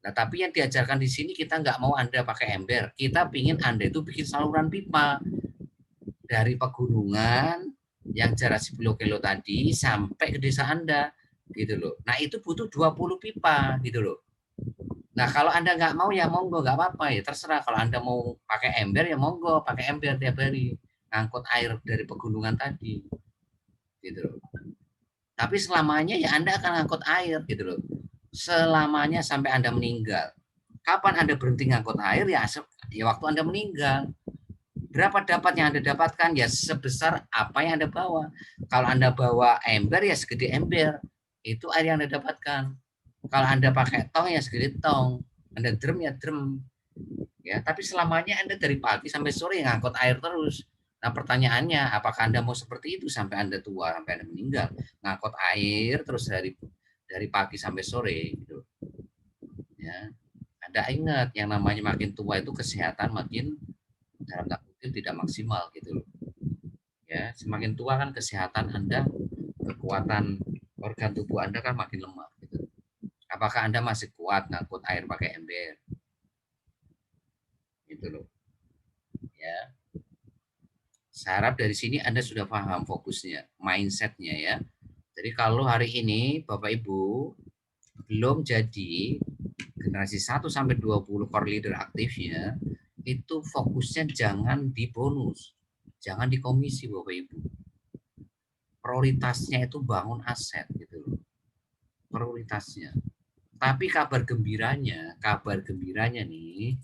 Nah, tapi yang diajarkan di sini kita nggak mau Anda pakai ember. Kita pingin Anda itu bikin saluran pipa dari pegunungan yang jarak 10 kilo tadi sampai ke desa Anda gitu loh. Nah, itu butuh 20 pipa gitu loh. Nah, kalau Anda nggak mau ya monggo, nggak apa-apa ya, terserah. Kalau Anda mau pakai ember ya monggo, pakai ember tiap hari ngangkut air dari pegunungan tadi gitu loh. Tapi selamanya ya Anda akan ngangkut air gitu loh. Selamanya sampai Anda meninggal. Kapan Anda berhenti ngangkut air ya waktu Anda meninggal. Berapa dapat yang Anda dapatkan? Ya sebesar apa yang Anda bawa. Kalau Anda bawa ember ya segede ember. Itu air yang Anda dapatkan. Kalau Anda pakai tong ya segede tong. Anda drum ya drum. Ya, tapi selamanya Anda dari pagi sampai sore ngangkut air terus. Nah, pertanyaannya, apakah Anda mau seperti itu sampai Anda tua, sampai Anda meninggal? Ngangkut air terus dari pagi sampai sore gitu. Ya. Anda ingat yang namanya makin tua itu kesehatan makin dalam tanda kutip tidak maksimal gitu loh. Ya, semakin tua kan kesehatan Anda, kekuatan organ tubuh Anda kan makin lemah gitu. Apakah Anda masih kuat ngangkut air pakai ember? Gitu loh. Ya. Saya harap dari sini Anda sudah paham fokusnya, mindsetnya ya. Jadi kalau hari ini Bapak Ibu belum jadi generasi 1 sampai 20 core leader aktifnya, itu fokusnya jangan di bonus, jangan di komisi Bapak Ibu. Prioritasnya itu bangun aset gitu loh. prioritasnya. Tapi kabar gembiranya nih,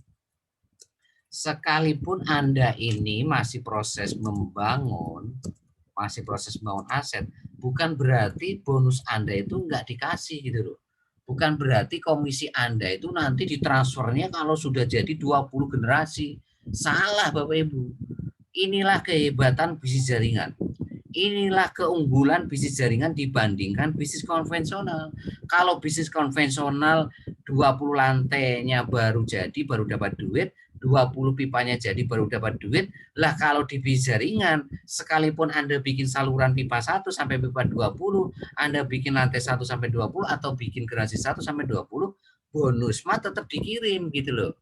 sekalipun Anda ini masih proses membangun aset, bukan berarti bonus Anda itu nggak dikasih gitu loh. Bukan berarti komisi Anda itu nanti ditransfernya kalau sudah jadi 20 generasi. Salah Bapak Ibu. Inilah kehebatan bisnis jaringan. Inilah keunggulan bisnis jaringan dibandingkan bisnis konvensional. Kalau bisnis konvensional 20 lantainya baru jadi, baru dapat duit, 20 pipanya jadi baru dapat duit. Lah kalau di bisnis jaringan, sekalipun Anda bikin saluran pipa 1 sampai pipa 20, Anda bikin lantai 1 sampai 20 atau bikin generasi 1 sampai 20, bonus mah tetap dikirim gitu loh.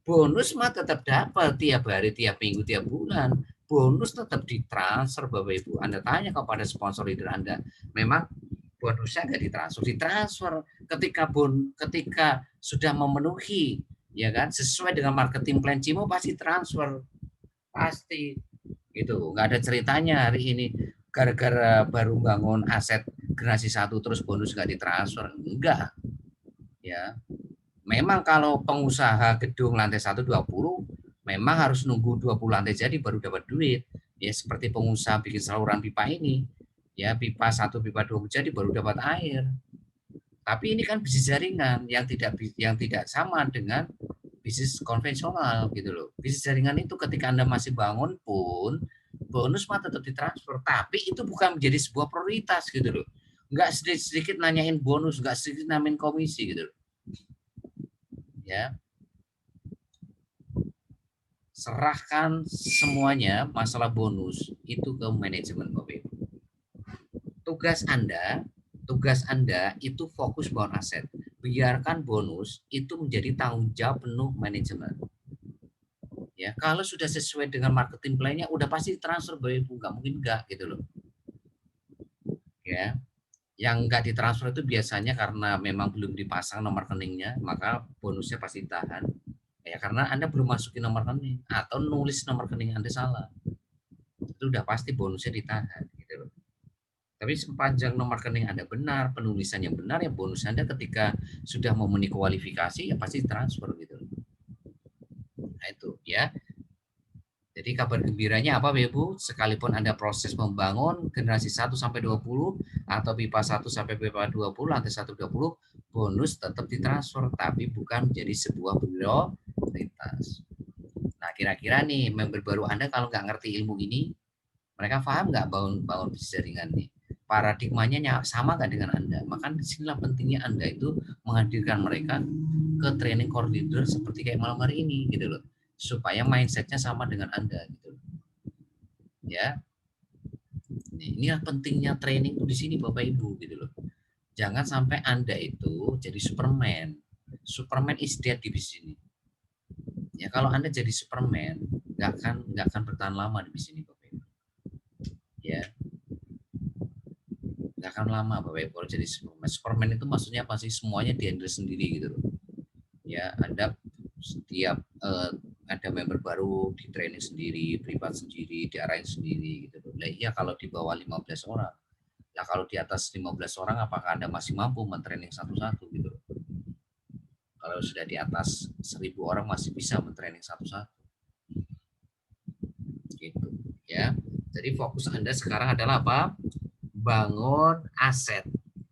Bonus mah tetap dapat tiap hari, tiap minggu, tiap bulan. Bonus tetap ditransfer Bapak Ibu. Anda tanya kepada sponsor leader Anda, memang bonusnya nggak ditransfer ketika sudah memenuhi, ya kan, sesuai dengan marketing plan Cimo pasti transfer, pasti gitu. Nggak ada ceritanya hari ini gara-gara baru bangun aset generasi 1 terus bonus nggak ditransfer, enggak ya. Memang kalau pengusaha gedung lantai 1 20, memang harus nunggu 20 lantai jadi baru dapat duit. Ya seperti pengusaha bikin saluran pipa ini. Ya pipa 1, pipa 2 jadi baru dapat air. Tapi ini kan bisnis jaringan yang tidak sama dengan bisnis konvensional gitu loh. Bisnis jaringan itu ketika Anda masih bangun pun bonus mah tetap ditransfer, tapi itu bukan menjadi sebuah prioritas gitu loh. Enggak sedikit nanyain bonus, enggak sedikit nanyain komisi gitu loh. Ya, serahkan semuanya masalah bonus itu ke manajemen Bapak Ibu. Tugas Anda itu fokus bangun aset. Biarkan bonus itu menjadi tanggung jawab penuh manajemen. Ya, kalau sudah sesuai dengan marketing plan-nya udah pasti transfer Bapak Ibu, nggak mungkin enggak gitu loh. Ya. Yang nggak ditransfer itu biasanya karena memang belum dipasang nomor rekeningnya, maka bonusnya pasti ditahan. Ya karena Anda belum masukin nomor rekening atau nulis nomor rekening Anda salah. Itu udah pasti bonusnya ditahan gitu loh. Tapi sepanjang nomor rekening Anda benar, penulisannya benar, ya bonus Anda ketika sudah memenuhi kualifikasi ya pasti transfer gitu loh. Nah itu ya. Jadi kabar gembiranya apa Ibu? Sekalipun Anda proses membangun generasi 1 sampai 20 atau pipa 1 sampai pipa 20, lantai 1 20, bonus tetap ditransfer tapi bukan menjadi sebuah prioritas. Nah, kira-kira nih member baru Anda kalau nggak ngerti ilmu ini, mereka paham nggak bangun bisnis jaringan nih? Paradigmanya sama nggak dengan Anda? Maka disinilah pentingnya Anda itu menghadirkan mereka ke training core leader seperti kayak malam hari ini gitu loh, supaya mindsetnya sama dengan Anda gitu loh. Ya, inilah pentingnya training di sini Bapak Ibu gitu loh. Jangan sampai Anda itu jadi Superman. Superman is dead di sini. Ya kalau Anda jadi Superman, nggak akan bertahan lama di sini Bapak Ibu. Ya, nggak akan lama Bapak Ibu kalau jadi Superman. Superman itu maksudnya pasti semuanya dihandle sendiri gitu loh. Ya, Anda setiap ada member baru di training sendiri, privat sendiri, diarahin sendiri gitu loh. Nah, iya kalau di bawah 15 orang. Nah, kalau di atas 15 orang apakah Anda masih mampu mentraining satu-satu gitu loh. Kalau sudah di atas 1000 orang masih bisa mentraining satu-satu. Gitu ya. Jadi fokus Anda sekarang adalah apa? Bangun aset.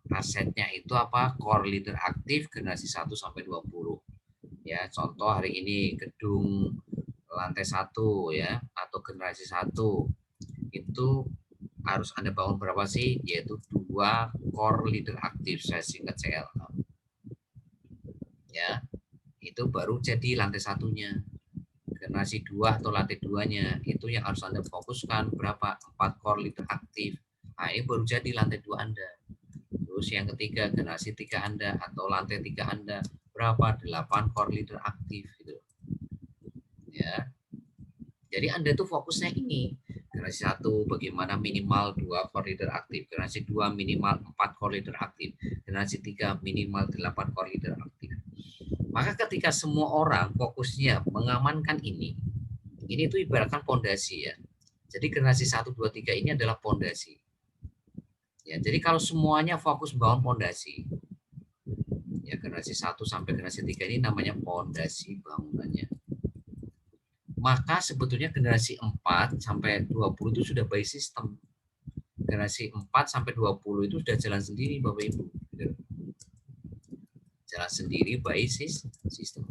Asetnya itu apa? Core leader aktif generasi 1 sampai 20. Ya, contoh hari ini gedung lantai 1 ya atau generasi 1 itu harus Anda bangun berapa sih? Yaitu 2 core leader aktif, saya singkat CLA. Ya, itu baru jadi lantai 1-nya. Generasi 2 atau lantai 2-nya itu yang harus Anda fokuskan berapa? 4 core leader aktif. Nah, ini baru jadi lantai 2 Anda. Terus yang ketiga generasi 3 Anda atau lantai 3 Anda berapa? 8 core leader aktif gitu. Ya. Jadi Anda tuh fokusnya ini. Generasi 1 bagaimana minimal 2 core leader aktif. Generasi 2 minimal 4 core leader aktif. Generasi 3 minimal 8 core leader aktif. Maka ketika semua orang fokusnya mengamankan ini tuh ibaratkan pondasi ya. Jadi generasi 1, 2, 3 ini adalah pondasi. Ya, jadi kalau semuanya fokus bangun pondasi, ya generasi 1 sampai generasi 3 ini namanya pondasi bangunannya. Maka sebetulnya generasi 4 sampai 20 itu sudah by system. Generasi 4 sampai 20 itu sudah jalan sendiri Bapak Ibu. Jalan sendiri by system.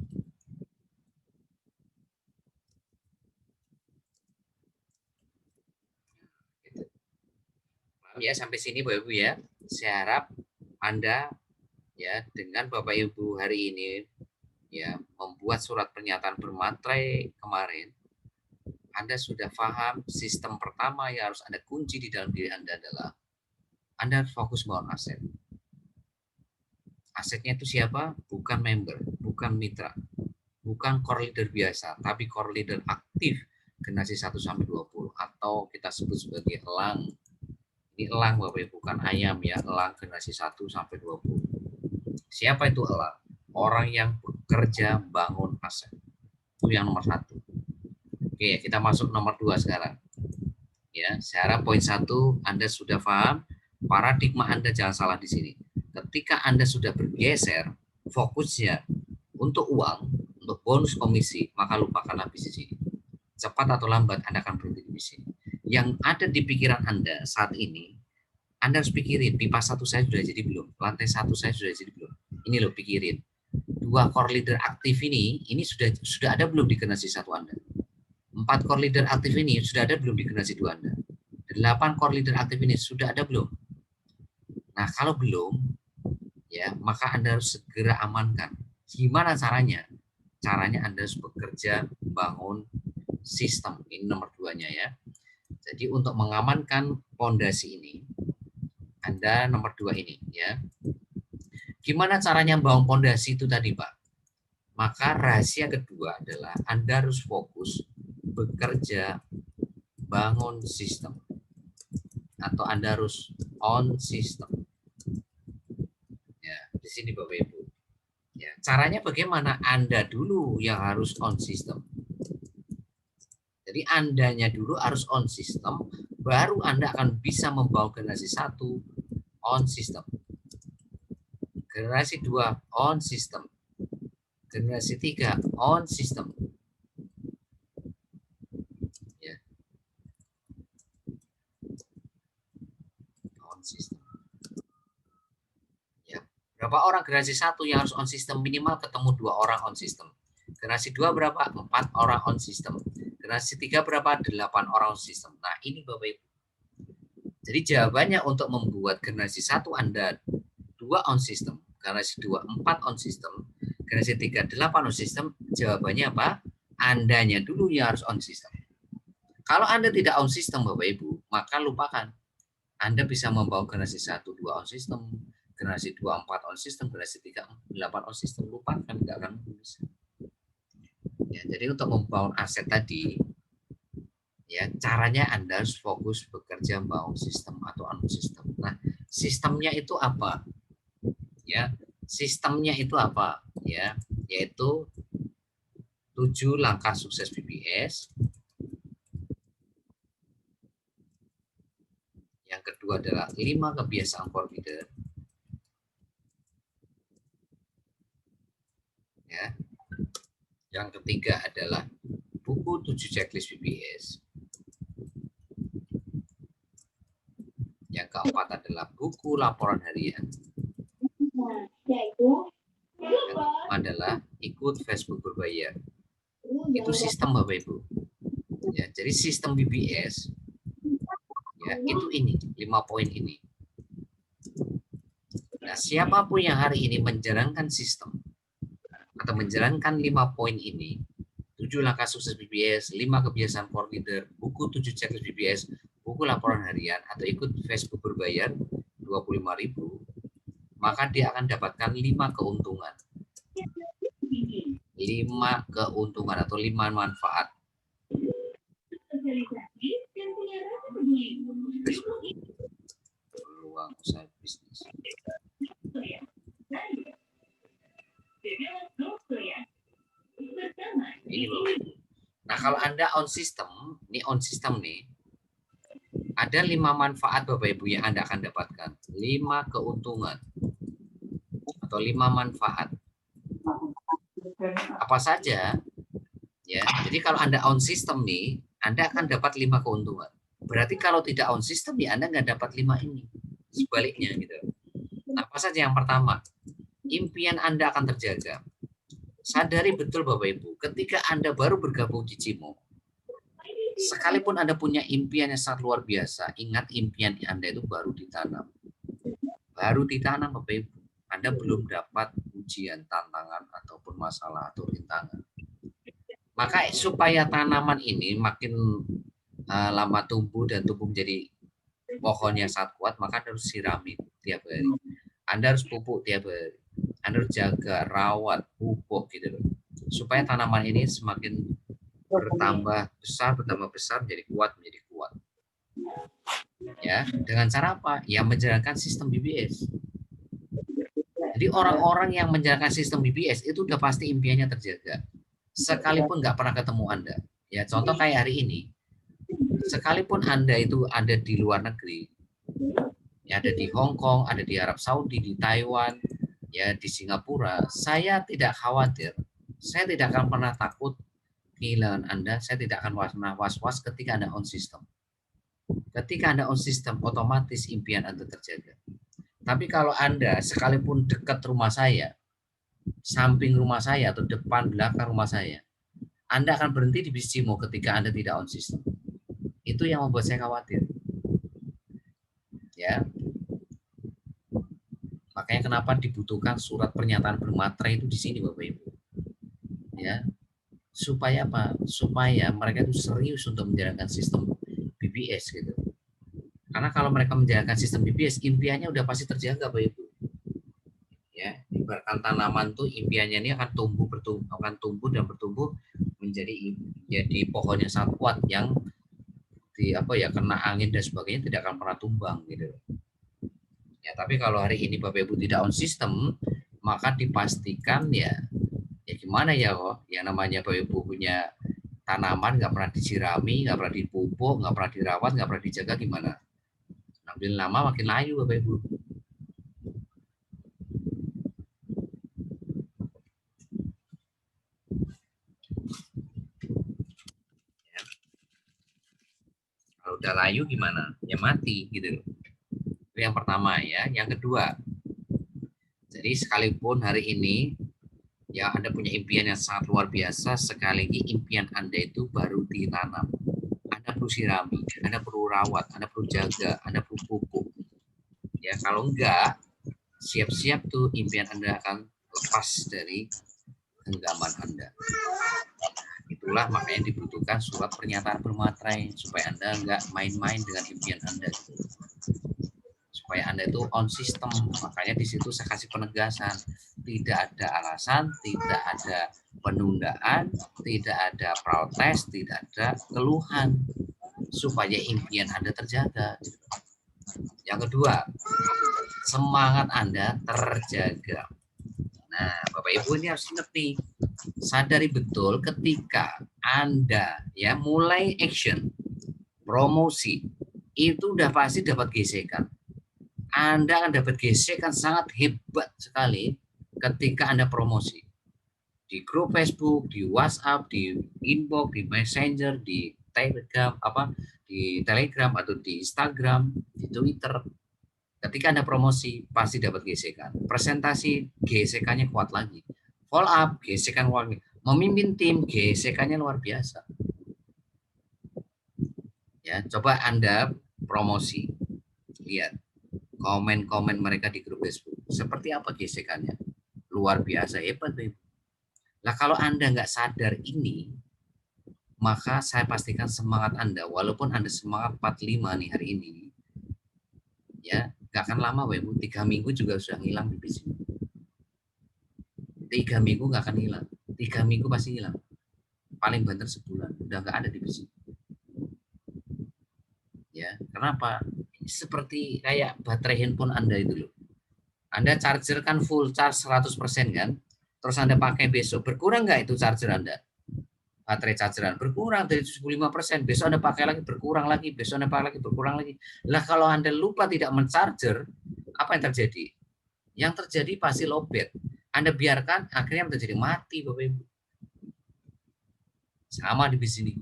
Paham ya sampai sini Bapak Ibu ya. Saya harap Anda ya dengan Bapak Ibu hari ini ya membuat surat pernyataan bermaterai kemarin, Anda sudah paham sistem pertama yang harus Anda kunci di dalam diri Anda adalah Anda harus fokus membangun aset. Asetnya itu siapa? Bukan member, bukan mitra, bukan core leader biasa, tapi core leader aktif generasi 1 sampai 20 atau kita sebut sebagai elang. Ini elang Bapak Ibu, bukan ayam ya, elang generasi 1 sampai 20. Siapa itu elang? Orang yang bekerja bangun aset. Itu yang nomor 1. Oke, kita masuk nomor 2 sekarang. Ya, secara poin 1 Anda sudah paham, paradigma Anda jangan salah di sini. Ketika Anda sudah bergeser fokusnya untuk uang, untuk bonus komisi, maka lupakanlah bisnis ini. Cepat atau lambat Anda akan berhenti di bisnis. Yang ada di pikiran Anda saat ini, Anda harus pikirin, pipa 1 saya sudah jadi belum? Lantai 1 saya sudah jadi belum? Ini loh pikirin. 2 core leader aktif ini sudah ada belum di generasi 1 Anda? 4 core leader aktif ini sudah ada belum di generasi 2 Anda? 8 core leader aktif ini sudah ada belum? Nah, kalau belum, ya maka Anda harus segera amankan. Gimana caranya? Caranya Anda harus bekerja bangun sistem. Ini nomor 2-nya ya. Jadi untuk mengamankan pondasi ini, Anda nomor 2 ini ya. Gimana caranya bangun pondasi itu tadi, Pak? Maka rahasia kedua adalah Anda harus fokus bekerja bangun sistem. Atau Anda harus on system. Ya, di sini Bapak Ibu. Ya, caranya bagaimana? Anda dulu yang harus on system. Jadi Andanya dulu harus on system, baru Anda akan bisa membawa generasi 1 on system. Generasi 2 on system. Generasi 3 on system. Ya. On system. Ya. Berapa orang generasi 1 yang harus on system? Minimal ketemu 2 orang on system. Generasi 2 berapa? 4 orang on system. Generasi 3 berapa? 8 orang on system. Nah, ini Bapak Ibu. Jadi jawabannya untuk membuat generasi 1 Anda 2 on system, generasi 2 4 on system, generasi 3 8 on system, jawabannya apa? Andanya dulu yang harus on system. Kalau Anda tidak on system Bapak Ibu, maka lupakan. Anda bisa membawa generasi 1 2 on system, generasi 2 4 on system, generasi 3 8 on system, lupakan, tidak akan bisa. Ya, jadi untuk membangun aset tadi, ya caranya Anda harus fokus bekerja membangun sistem atau on system. Nah, sistemnya itu apa? Ya, sistemnya itu apa? Ya, yaitu 7 langkah sukses BBS. Yang kedua adalah 5 kebiasaan core leader. Ya. Yang ketiga adalah buku 7 checklist BBS. Yang keempat adalah buku laporan harian. Yang kelima adalah ikut Facebook berbayar. Itu sistem Bapak Ibu. Ya, jadi sistem BBS ya itu ini 5 poin ini. Nah, siapapun yang hari ini menjalankan sistem atau menjalankan 5 poin ini, 7 langkah sukses BBS, 5 kebiasaan core leader, buku 7 checklist BBS, buku laporan harian, atau ikut Facebook berbayar 25.000, maka dia akan dapatkan 5 keuntungan. 5 keuntungan atau 5 manfaat. Peluang usaha bisnis. Ini loh. Nah, kalau Anda on system, ini on system nih, Ada 5 manfaat Bapak Ibu yang Anda akan dapatkan. 5 keuntungan atau 5 manfaat. Apa saja? Ya. Jadi kalau Anda on system nih, Anda akan dapat 5 keuntungan. Berarti kalau tidak on system ya Anda nggak dapat 5 ini. Sebaliknya gitu. Nah, apa saja yang pertama? Impian Anda akan terjaga. Sadari betul Bapak Ibu, ketika Anda baru bergabung di Cimo, sekalipun Anda punya impian yang sangat luar biasa, ingat impian Anda itu baru ditanam. Baru ditanam Bapak Ibu. Anda belum dapat ujian, tantangan, ataupun masalah atau rintangan. Maka supaya tanaman ini makin lama tumbuh dan tumbuh menjadi pohon yang sangat kuat, maka Anda harus sirami tiap hari. Anda harus pupuk tiap hari. Anda harus jaga, rawat, pupuk gitu loh. Supaya tanaman ini semakin bertambah besar menjadi kuat. Ya, dengan cara apa? Ya menjalankan sistem BBS. Jadi orang-orang yang menjalankan sistem BBS itu udah pasti impiannya terjaga. Sekalipun nggak pernah ketemu Anda. Ya, contoh kayak hari ini. Sekalipun Anda itu ada di luar negeri, ya ada di Hong Kong, ada di Arab Saudi, di Taiwan, ya di Singapura, saya tidak khawatir. Saya tidak akan pernah takut kehilangan Anda, saya tidak akan pernah was-was ketika Anda on system. Ketika Anda on system, otomatis impian Anda terjaga. Tapi kalau Anda sekalipun dekat rumah saya, samping rumah saya atau depan belakang rumah saya, Anda akan berhenti di bis Cimo ketika Anda tidak on system. Itu yang membuat saya khawatir. Ya. Makanya kenapa dibutuhkan surat pernyataan bermaterai itu di sini Bapak Ibu. Ya. Supaya apa? Supaya mereka itu serius untuk menjalankan sistem BBS gitu. Karena kalau mereka menjalankan sistem BBS, impiannya udah pasti terjaga Bapak Ibu. Ya, ibaratkan tanaman tuh impiannya ini akan tumbuh dan bertumbuh menjadi pohon yang sangat kuat yang kena angin dan sebagainya tidak akan pernah tumbang gitu. Ya, tapi kalau hari ini Bapak Ibu tidak on system, maka dipastikan ya gimana ya kok yang namanya Bapak Ibu punya tanaman nggak pernah disirami, nggak pernah dipupuk, nggak pernah dirawat, nggak pernah dijaga, gimana? Makin lama makin layu Bapak Ibu. Ya. Kalau udah layu gimana? Ya mati gitu. Itu yang pertama ya. Yang kedua, jadi sekalipun hari ini ya Anda punya impian yang sangat luar biasa, sekali lagi impian Anda itu baru ditanam. Anda perlu sirami, Anda perlu rawat, Anda perlu jaga, Anda perlu pupuk. Ya, kalau enggak, siap-siap tuh impian Anda akan lepas dari genggaman Anda. Itulah makanya dibutuhkan surat pernyataan bermaterai supaya Anda enggak main-main dengan impian Anda. Supaya Anda itu on system. Makanya di situ saya kasih penegasan. Tidak ada alasan, tidak ada penundaan, tidak ada protes, tidak ada keluhan. Supaya impian Anda terjaga. Yang kedua, semangat Anda terjaga. Nah, Bapak Ibu ini harus ngerti. Sadari betul ketika Anda ya mulai action, promosi, itu udah pasti dapat gesekan. Anda akan dapat gesekan sangat hebat sekali ketika Anda promosi. Di grup Facebook, di WhatsApp, di inbox, di Messenger, di Telegram, di Telegram atau di Instagram, di Twitter. Ketika Anda promosi, pasti dapat gesekan. Presentasi, gesekannya kuat lagi. Follow up, gesekan kuat lagi. Memimpin tim, gesekannya luar biasa. Ya, coba Anda promosi. Lihat komen-komen mereka di grup Facebook. Seperti apa gesekannya? Luar biasa, hebat, Bapak. Nah, kalau Anda nggak sadar ini, maka saya pastikan semangat Anda, walaupun Anda semangat 45 nih hari ini, ya, nggak akan lama, Bapak. 3 minggu juga sudah hilang di bisnis. 3 minggu nggak akan hilang. 3 minggu pasti hilang. Paling banter sebulan, udah nggak ada di bisnis. Ya, kenapa? Seperti kayak baterai handphone Anda itu loh. Anda charger kan full charge 100% kan? Terus Anda pakai besok, berkurang nggak itu charger Anda? baterai chargeran berkurang dari 75%, besok Anda pakai lagi berkurang lagi, besok Anda pakai lagi berkurang lagi. Lah kalau Anda lupa tidak mencharger, apa yang terjadi? Yang terjadi pasti lowbat. Anda biarkan, akhirnya terjadi mati, Bapak Ibu. Sama di sini.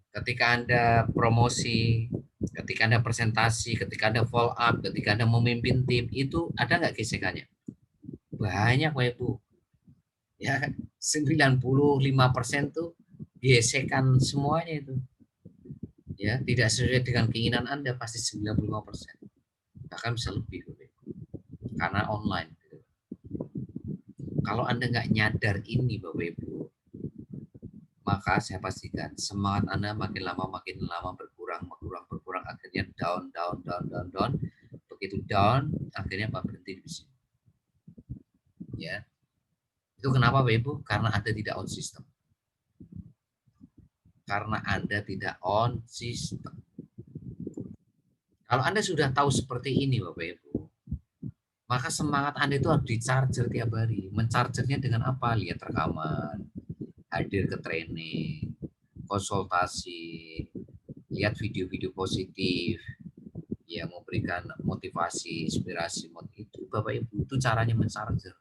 Ketika Anda promosi, ketika Anda presentasi, ketika Anda follow up, ketika Anda memimpin tim, itu ada nggak gesekannya? Banyak, Bapak Ibu. Ya, 95% tuh gesekan semuanya itu. Ya, tidak sesuai dengan keinginan Anda pasti 95%. Bahkan bisa lebih, Bapak Ibu. Karena online. Kalau Anda nggak nyadar ini, Bapak Ibu, maka saya pastikan semangat Anda makin lama berkurang, akhirnya down. Begitu down, akhirnya Pak berhenti di sini. Ya. Itu kenapa Bapak Ibu? Karena Anda tidak on system. Karena Anda tidak on system. Kalau Anda sudah tahu seperti ini Bapak Ibu, maka semangat Anda itu harus di-charger tiap hari. Menchargernya dengan apa? Lihat rekaman, hadir ke training, konsultasi, lihat video-video positif yang memberikan motivasi, inspirasi, itu Bapak Ibu, itu caranya mencharger.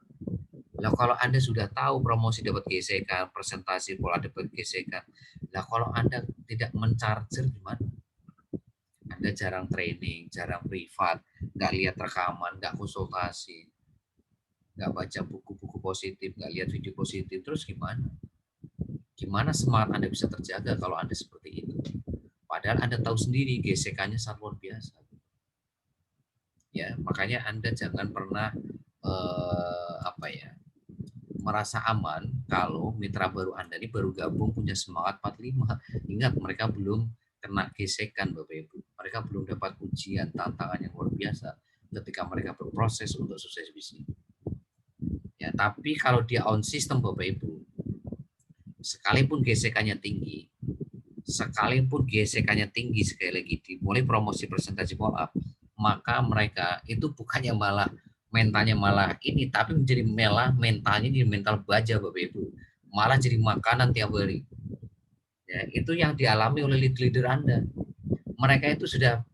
Lah kalau Anda sudah tahu promosi dapat gesekan, presentasi pola dapat gesekan, lah kalau Anda tidak mencharger gimana? Anda jarang training, jarang privat, nggak lihat rekaman, nggak konsultasi, nggak baca buku-buku positif, nggak lihat video positif, terus gimana? Gimana semangat Anda bisa terjaga kalau Anda seperti itu? Padahal Anda tahu sendiri gesekannya sangat luar biasa. Ya, makanya Anda jangan pernah merasa aman kalau mitra baru Anda ini baru gabung punya semangat 45. Ingat mereka belum kena gesekan Bapak Ibu. Mereka belum dapat ujian, tantangan yang luar biasa ketika mereka berproses untuk sukses bisnis. Ya, tapi kalau dia on system Bapak Ibu, sekalipun gesekannya tinggi, sekali lagi dimulai promosi presentasi follow up, maka mereka itu bukannya malah mentalnya malah ini, tapi menjadi mentalnya jadi mental baja Bapak Ibu, malah jadi makanan tiap hari. Ya, itu yang dialami oleh leader Anda. Mereka itu sudah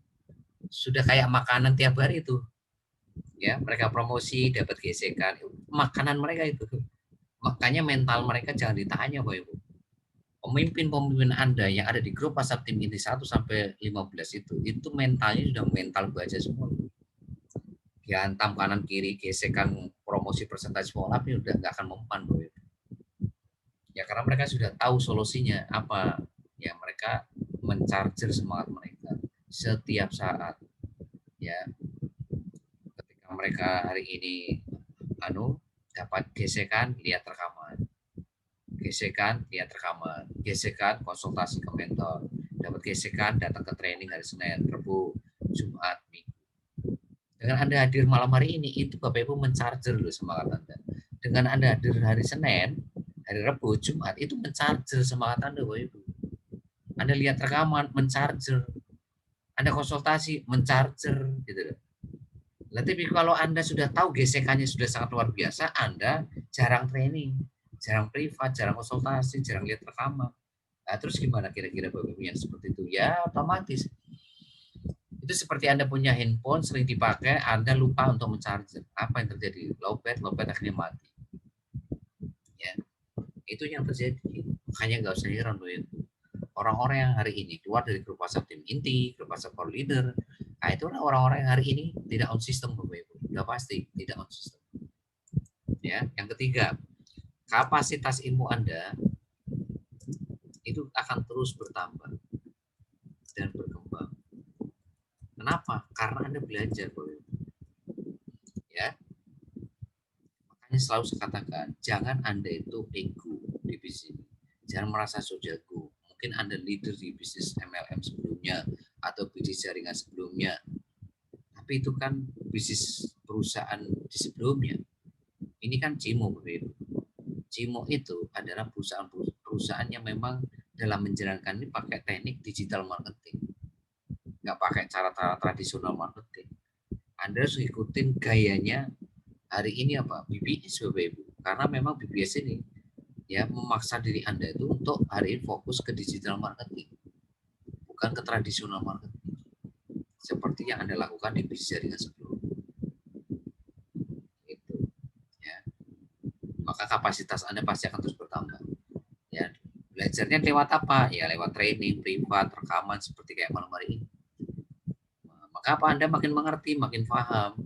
kayak makanan tiap hari itu. Ya, mereka promosi dapat gesekan, makanan mereka itu. Makanya mental mereka jangan ditanya Bapak Ibu. Pemimpin-pemimpin Anda yang ada di grup WhatsApp tim inti 1 sampai 15 itu mentalnya sudah mental baja semua. Dihantam kanan kiri, gesekan promosi presentasi follow up udah nggak akan mempan, Bro. Ya karena mereka sudah tahu solusinya apa. Ya mereka mencharger semangat mereka setiap saat. Ya ketika mereka hari ini dapat gesekan, lihat rekaman. Gesekan konsultasi ke mentor, dapat gesekan datang ke training hari Senin, Rabu, Jumat, Minggu. Dengan Anda hadir malam hari ini, itu Bapak Ibu mencharger dulu semangat Anda. Dengan Anda hadir hari Senin, hari Rabu, Jumat, itu mencharger semangat Anda Bapak Ibu. Anda lihat rekaman, mencharger. Anda konsultasi, mencharger gitu loh. Tapi kalau Anda sudah tahu gesekannya sudah sangat luar biasa, Anda jarang training, jarang privat, jarang konsultasi, jarang lihat rekaman. Nah, terus gimana kira-kira Bapak Ibu yang seperti itu? Ya otomatis. Itu seperti Anda punya handphone sering dipakai, Anda lupa untuk mencharger. Apa yang terjadi? Lowbat akhirnya mati. Ya, itu yang terjadi. Makanya nggak usah heran Bapak Ibu. Orang-orang yang hari ini keluar dari grup WhatsApp tim inti, grup WhatsApp for leader, nah itu orang-orang yang hari ini tidak on system Bapak Ibu. Udah pasti tidak on system. Ya, yang ketiga, kapasitas ilmu Anda itu akan terus bertambah dan berkembang. Kenapa? Karena Anda belajar, Bapak Ibu. Ya. Makanya selalu saya katakan, jangan Anda itu ego di bisnis. Jangan merasa so jago. Mungkin Anda leader di bisnis MLM sebelumnya atau bisnis jaringan sebelumnya. Tapi itu kan bisnis perusahaan di sebelumnya. Ini kan Cimo, Bapak Ibu. Cimo itu adalah perusahaan yang memang dalam menjalankan ini pakai teknik digital marketing. Nggak pakai cara-cara tradisional marketing. Anda harus ikutin gayanya hari ini apa? BBS Bapak Ibu. Karena memang BBS ini ya memaksa diri Anda itu untuk untuk hari ini fokus ke digital marketing, bukan ke tradisional marketing seperti yang Anda lakukan di bisnis jaringan sebelumnya. Itu ya. Maka kapasitas Anda pasti akan terus bertambah. Ya, belajarnya lewat apa? Ya lewat training, privat, rekaman seperti kayak malam hari ini. Maka apa Anda makin mengerti, makin paham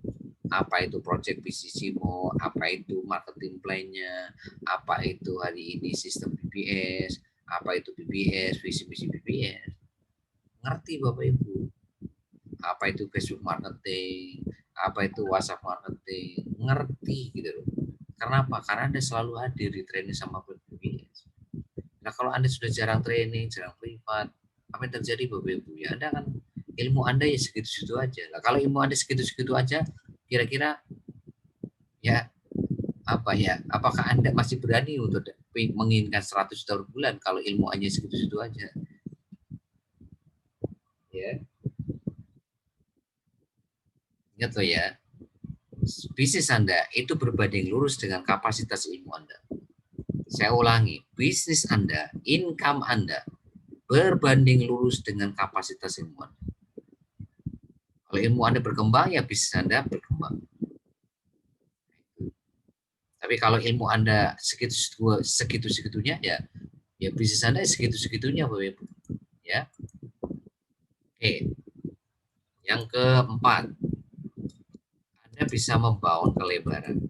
apa itu project BCCMO, apa itu marketing plan-nya, apa itu hari ini sistem BBS, apa itu BBS, visi misi BBS. Ngerti Bapak Ibu. Apa itu Facebook marketing, apa itu WhatsApp marketing, ngerti gitu loh. Karena apa? Karena Anda selalu hadir di training sama BBS. Nah, kalau Anda sudah jarang training, jarang privat, apa yang terjadi Bapak Ibu? Ya Anda kan ilmu Anda ya segitu-segitu aja. Nah, kalau ilmu Anda segitu-segitu aja, kira-kira ya apa ya, apakah Anda masih berani untuk menginginkan 100 juta per bulan kalau ilmu hanya segitu-segitu aja? Ya, ingat loh ya, bisnis Anda itu berbanding lurus dengan kapasitas ilmu Anda. Saya ulangi, bisnis Anda, income Anda berbanding lurus dengan kapasitas ilmu Anda. Kalau ilmu Anda berkembang, ya bisnis Anda berkembang. Tapi kalau ilmu Anda segitu-segitunya, ya bisnis Anda segitu-segitunya, Bapak Ibu. Ya. Oke. Yang keempat, Anda bisa membangun kelebaran.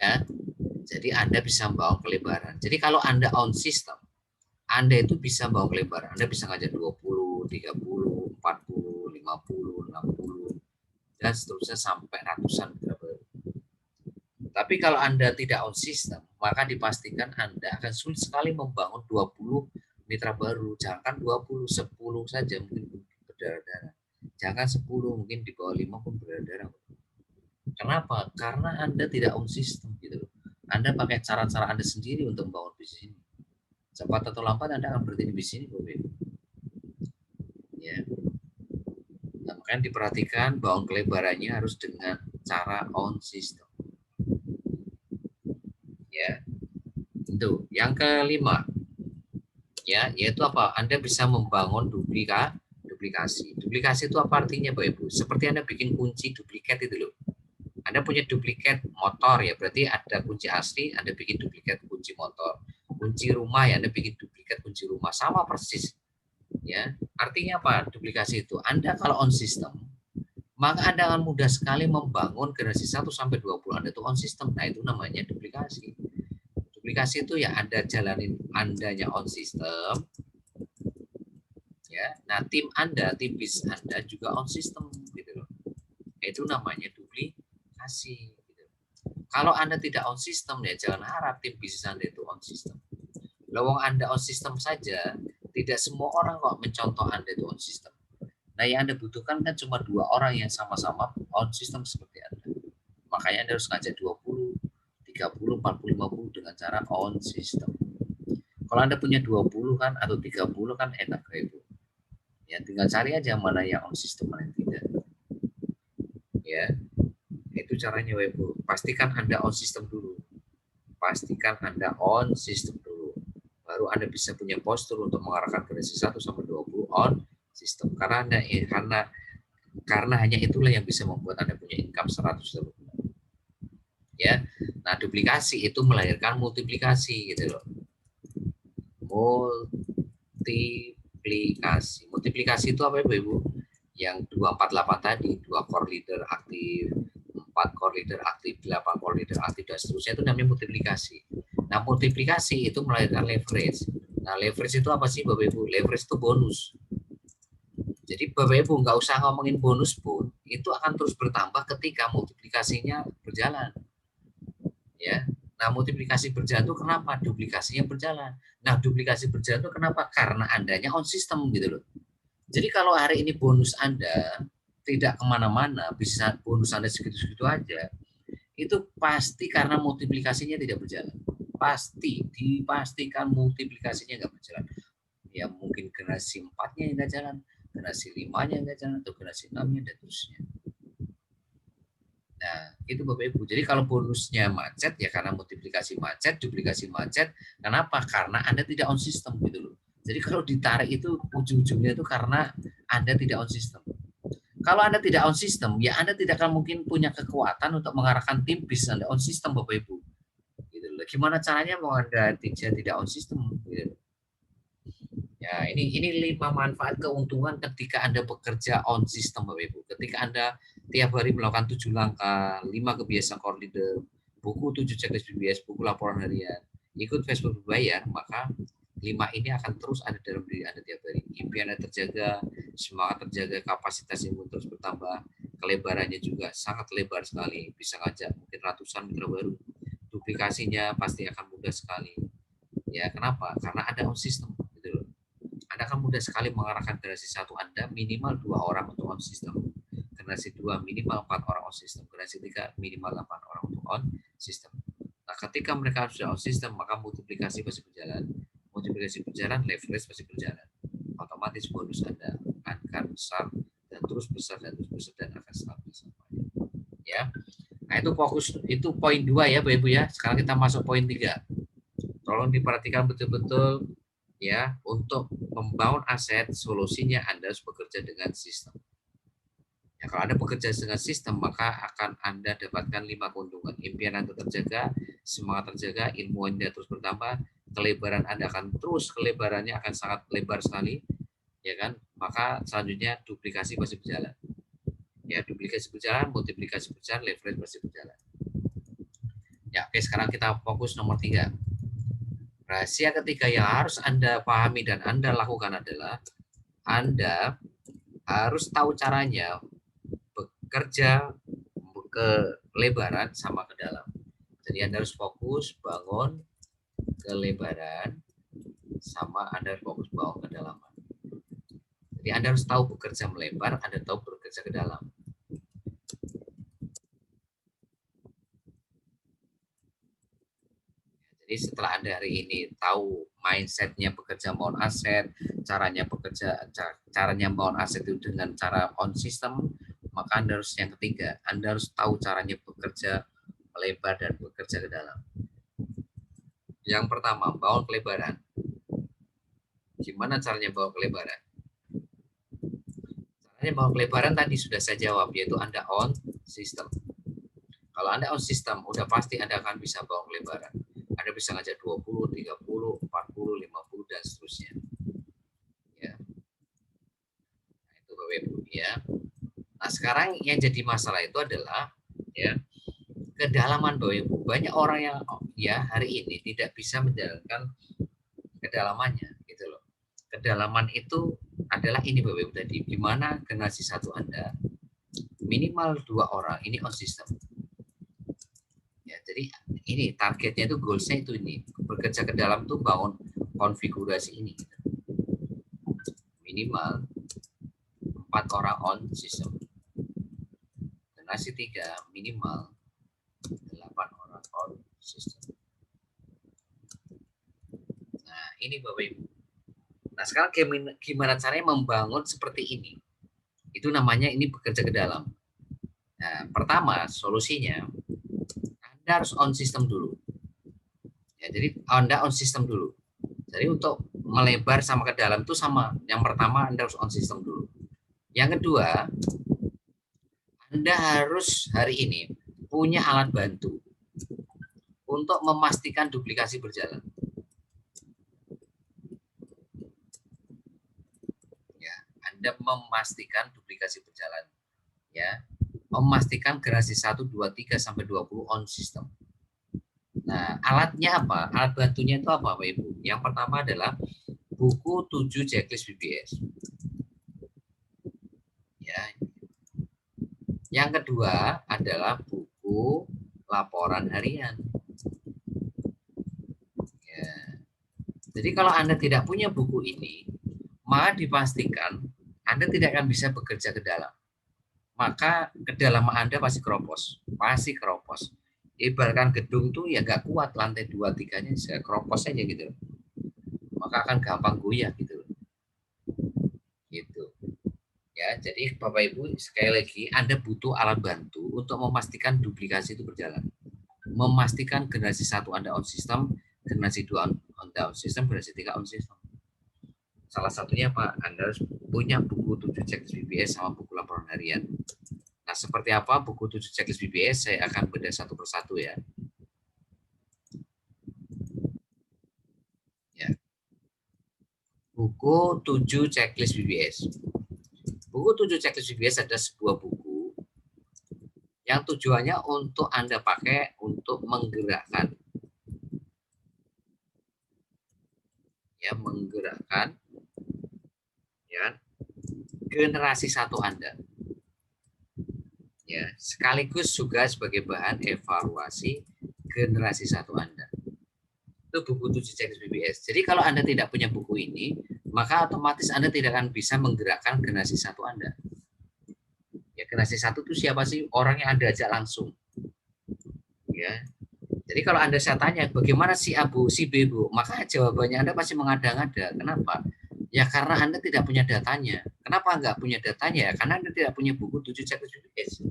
Ya. Jadi Anda bisa membangun kelebaran. Jadi kalau Anda on system, Anda itu bisa membangun kelebaran. Anda bisa ngajar 20, 30, 40, 50, 60, dan seterusnya sampai ratusan mitra baru. Tapi kalau Anda tidak on system, maka dipastikan Anda akan sulit sekali membangun 20 mitra baru. Jangan 20, 10 saja mungkin berdarah-darah. Jangan 10, mungkin di bawah 5 pun berdarah-darah. Kenapa? Karena Anda tidak on system gitu loh. Anda pakai cara-cara Anda sendiri untuk membangun bisnis ini. Cepat atau lambat Anda akan berhenti di bisnis ini, Bapak Ibu. Ya. Nah, makanya diperhatikan bangun kelebarannya harus dengan cara on system. Ya. Itu. Yang kelima, ya, yaitu apa? Anda bisa membangun duplikasi. Duplikasi itu apa artinya, Bapak Ibu? Seperti Anda bikin kunci duplikat itu loh. Anda punya duplikat motor ya, berarti ada kunci asli, Anda bikin duplikat kunci motor. Kunci rumah ya, Anda bikin duplikat kunci rumah, sama persis. Ya, artinya apa? Duplikasi itu. Anda kalau on system, maka Anda akan mudah sekali membangun generasi 1 sampai 20 Anda itu on system. Nah, itu namanya duplikasi. Duplikasi itu ya Anda jalanin Andanya on system. Ya. Nah, tim bisnis Anda juga on system gitu loh. Itu namanya duplikasi. Kalau Anda tidak on system ya jangan harap tim bisnis Anda itu on system. Lawang Anda on system saja, tidak semua orang kok mencontoh Anda itu on system. Nah, yang Anda butuhkan kan cuma 2 orang yang sama-sama on system seperti Anda. Makanya Anda harus ngajak 20, 30, 40, 50 dengan cara on system. Kalau Anda punya 20 kan atau 30 kan enak kayak itu. Ya, tinggal cari aja mana yang on system mana yang tidak. Ya. Itu caranya Ibu. Pastikan Anda on system dulu. Pastikan Anda on system dulu. Baru Anda bisa punya postur untuk mengarahkan generasi 1 sampai 20 on system. Karena hanya itulah yang bisa membuat Anda punya income 100 juta. Ya. Nah, duplikasi itu melahirkan multiplikasi gitu loh. Multiplikasi. Multiplikasi itu apa Ibu? Yang 248 tadi, 2 core leader aktif, 4 core leader aktif, 8 core leader aktif, dan seterusnya itu namanya multiplikasi. Nah, multiplikasi itu melahirkan leverage. Nah, leverage itu apa sih Bapak Ibu? Leverage itu bonus. Jadi Bapak Ibu nggak usah ngomongin bonus pun, itu akan terus bertambah ketika multiplikasinya berjalan. Ya. Nah, multiplikasi berjalan itu kenapa? Duplikasinya berjalan. Nah, duplikasi berjalan itu kenapa? Karena Andanya on system gitu loh. Jadi kalau hari ini bonus Anda tidak kemana-mana, bisa bonus Anda segitu-segitu aja, itu pasti karena multiplikasinya tidak berjalan. Pasti, dipastikan multiplikasinya nggak berjalan. Ya mungkin generasi 4-nya yang nggak jalan, generasi 5-nya nggak jalan, atau generasi 6-nya dan terusnya. Nah, itu Bapak Ibu. Jadi kalau bonusnya macet ya karena multiplikasi macet, duplikasi macet. Kenapa? Karena Anda tidak on system gitu loh. Jadi kalau ditarik itu ujung-ujungnya itu karena Anda tidak on system. Kalau Anda tidak on system, ya Anda tidak akan mungkin punya kekuatan untuk mengarahkan tim bis Anda on system Bapak Ibu. Gitu loh. Gimana caranya mau Anda tidak on system gitu. Ya, ini 5 manfaat keuntungan ketika Anda bekerja on system Bapak Ibu. Ketika Anda tiap hari melakukan 7 langkah, 5 kebiasaan core leader, buku 7 checklist BBS, buku laporan harian, ikut Facebook berbayar, maka 5 ini akan terus ada dalam diri Anda tiap hari. Impian Anda terjaga, semangat terjaga, kapasitas imun terus bertambah, kelebarannya juga sangat lebar sekali, bisa ngajak mungkin ratusan mitra baru. Duplikasinya pasti akan mudah sekali. Ya, kenapa? Karena ada on system. Anda akan mudah sekali mengarahkan generasi 1 Anda minimal 2 orang untuk on system. Generasi 2 minimal 4 orang on system. Generasi 3 minimal 8 orang untuk on system. Nah, ketika mereka sudah on system, maka multiplikasi pasti berjalan. Multiplikasi berjalan, leverage pasti berjalan. Otomatis bonus Anda akan besar dan terus besar dan akan stabil semuanya. Ya. Nah, itu fokus, itu poin 2 ya Bapak Ibu ya. Sekarang kita masuk poin 3. Tolong diperhatikan betul-betul ya, untuk membangun aset, solusinya Anda harus bekerja dengan sistem. Ya, kalau Anda bekerja dengan sistem, maka akan Anda dapatkan 5 keuntungan. Impian Anda terjaga, semangat terjaga, ilmu Anda terus bertambah, kelebaran Anda akan terus, kelebarannya akan sangat lebar sekali, ya kan? Maka selanjutnya duplikasi pasti berjalan. Ya, duplikasi berjalan, multiplikasi berjalan, leverage pasti berjalan. Ya, oke, sekarang kita fokus nomor 3. Rahasia ketiga yang harus Anda pahami dan Anda lakukan adalah Anda harus tahu caranya bekerja ke lebaran sama ke dalam. Jadi Anda harus fokus bangun kelebaran sama Anda harus fokus bangun ke dalam. Jadi Anda harus tahu bekerja melebar, Anda tahu bekerja ke dalam. Jadi setelah Anda hari ini tahu mindsetnya bekerja membangun aset, caranya bekerja, caranya membangun aset itu dengan cara on system, maka Anda harus yang ketiga, Anda harus tahu caranya bekerja melebar dan bekerja ke dalam. Yang pertama, bangun kelebaran. Gimana caranya bangun kelebaran? Caranya bangun kelebaran tadi sudah saya jawab, yaitu Anda on system. Kalau Anda on system, udah pasti Anda akan bisa bangun kelebaran. Anda bisa ngajak 20, 30, 40, 50, dan seterusnya. Ya. Nah, itu Bapak Ibu ya. Nah, sekarang yang jadi masalah itu adalah ya kedalaman Bapak Ibu. Banyak orang yang ya hari ini tidak bisa menjalankan kedalamannya gitu loh. Kedalaman itu adalah ini Bapak Ibu tadi, gimana generasi 1 Anda minimal 2 orang ini on system. Ya, jadi ini targetnya itu goalsnya itu ini bekerja ke dalam tuh bangun konfigurasi ini gitu. Minimal 4 orang on system. Generasi 3 minimal 8 orang on system. Nah ini Bapak Ibu. Nah sekarang gimana caranya membangun seperti ini? Itu namanya ini bekerja ke dalam. Nah pertama solusinya Anda harus on system dulu. Ya, jadi Anda on system dulu. Jadi untuk melebar sama ke dalam itu sama. Yang pertama Anda harus on system dulu. Yang kedua, Anda harus hari ini punya alat bantu untuk memastikan duplikasi berjalan. Ya, Anda memastikan duplikasi berjalan. Ya, memastikan generasi 1, 2, 3 sampai 20 on system. Nah, alatnya apa? Alat bantunya itu apa, Bapak Ibu? Yang pertama adalah buku 7 checklist BBS. Ya. Yang kedua adalah buku laporan harian. Ya. Jadi kalau Anda tidak punya buku ini, maka dipastikan Anda tidak akan bisa bekerja ke dalam. Maka kedalaman Anda pasti keropos. Pasti keropos. Ibaratkan gedung tuh ya nggak kuat, lantai 2-3-nya saya keropos aja gitu. Maka akan gampang goyah gitu. Gitu. Ya, jadi Bapak Ibu sekali lagi Anda butuh alat bantu untuk memastikan duplikasi itu berjalan. Memastikan generasi 1 Anda on system, generasi 2 Anda on system, generasi 3 on system. Salah satunya Pak, Anda harus punya buku 7 checklist BBS sama buku laporan harian. Nah, seperti apa buku 7 checklist BBS? Saya akan bedah satu persatu ya. Buku 7 checklist BBS. Buku 7 checklist BBS ada sebuah buku yang tujuannya untuk Anda pakai untuk menggerakkan ya generasi 1 Anda. Ya, sekaligus juga sebagai bahan evaluasi generasi 1 Anda. Itu buku 7 checklist BBS. Jadi kalau Anda tidak punya buku ini, maka otomatis Anda tidak akan bisa menggerakkan generasi 1 Anda. Ya, generasi 1 itu siapa sih? Orang yang Anda ajak langsung. Ya. Jadi kalau Anda saya tanya, bagaimana si A Bu, si B Bu? Maka jawabannya Anda pasti mengada-ngada. Kenapa? Ya karena Anda tidak punya datanya. Kenapa nggak punya datanya? Ya karena Anda tidak punya buku 7 checklist BBS.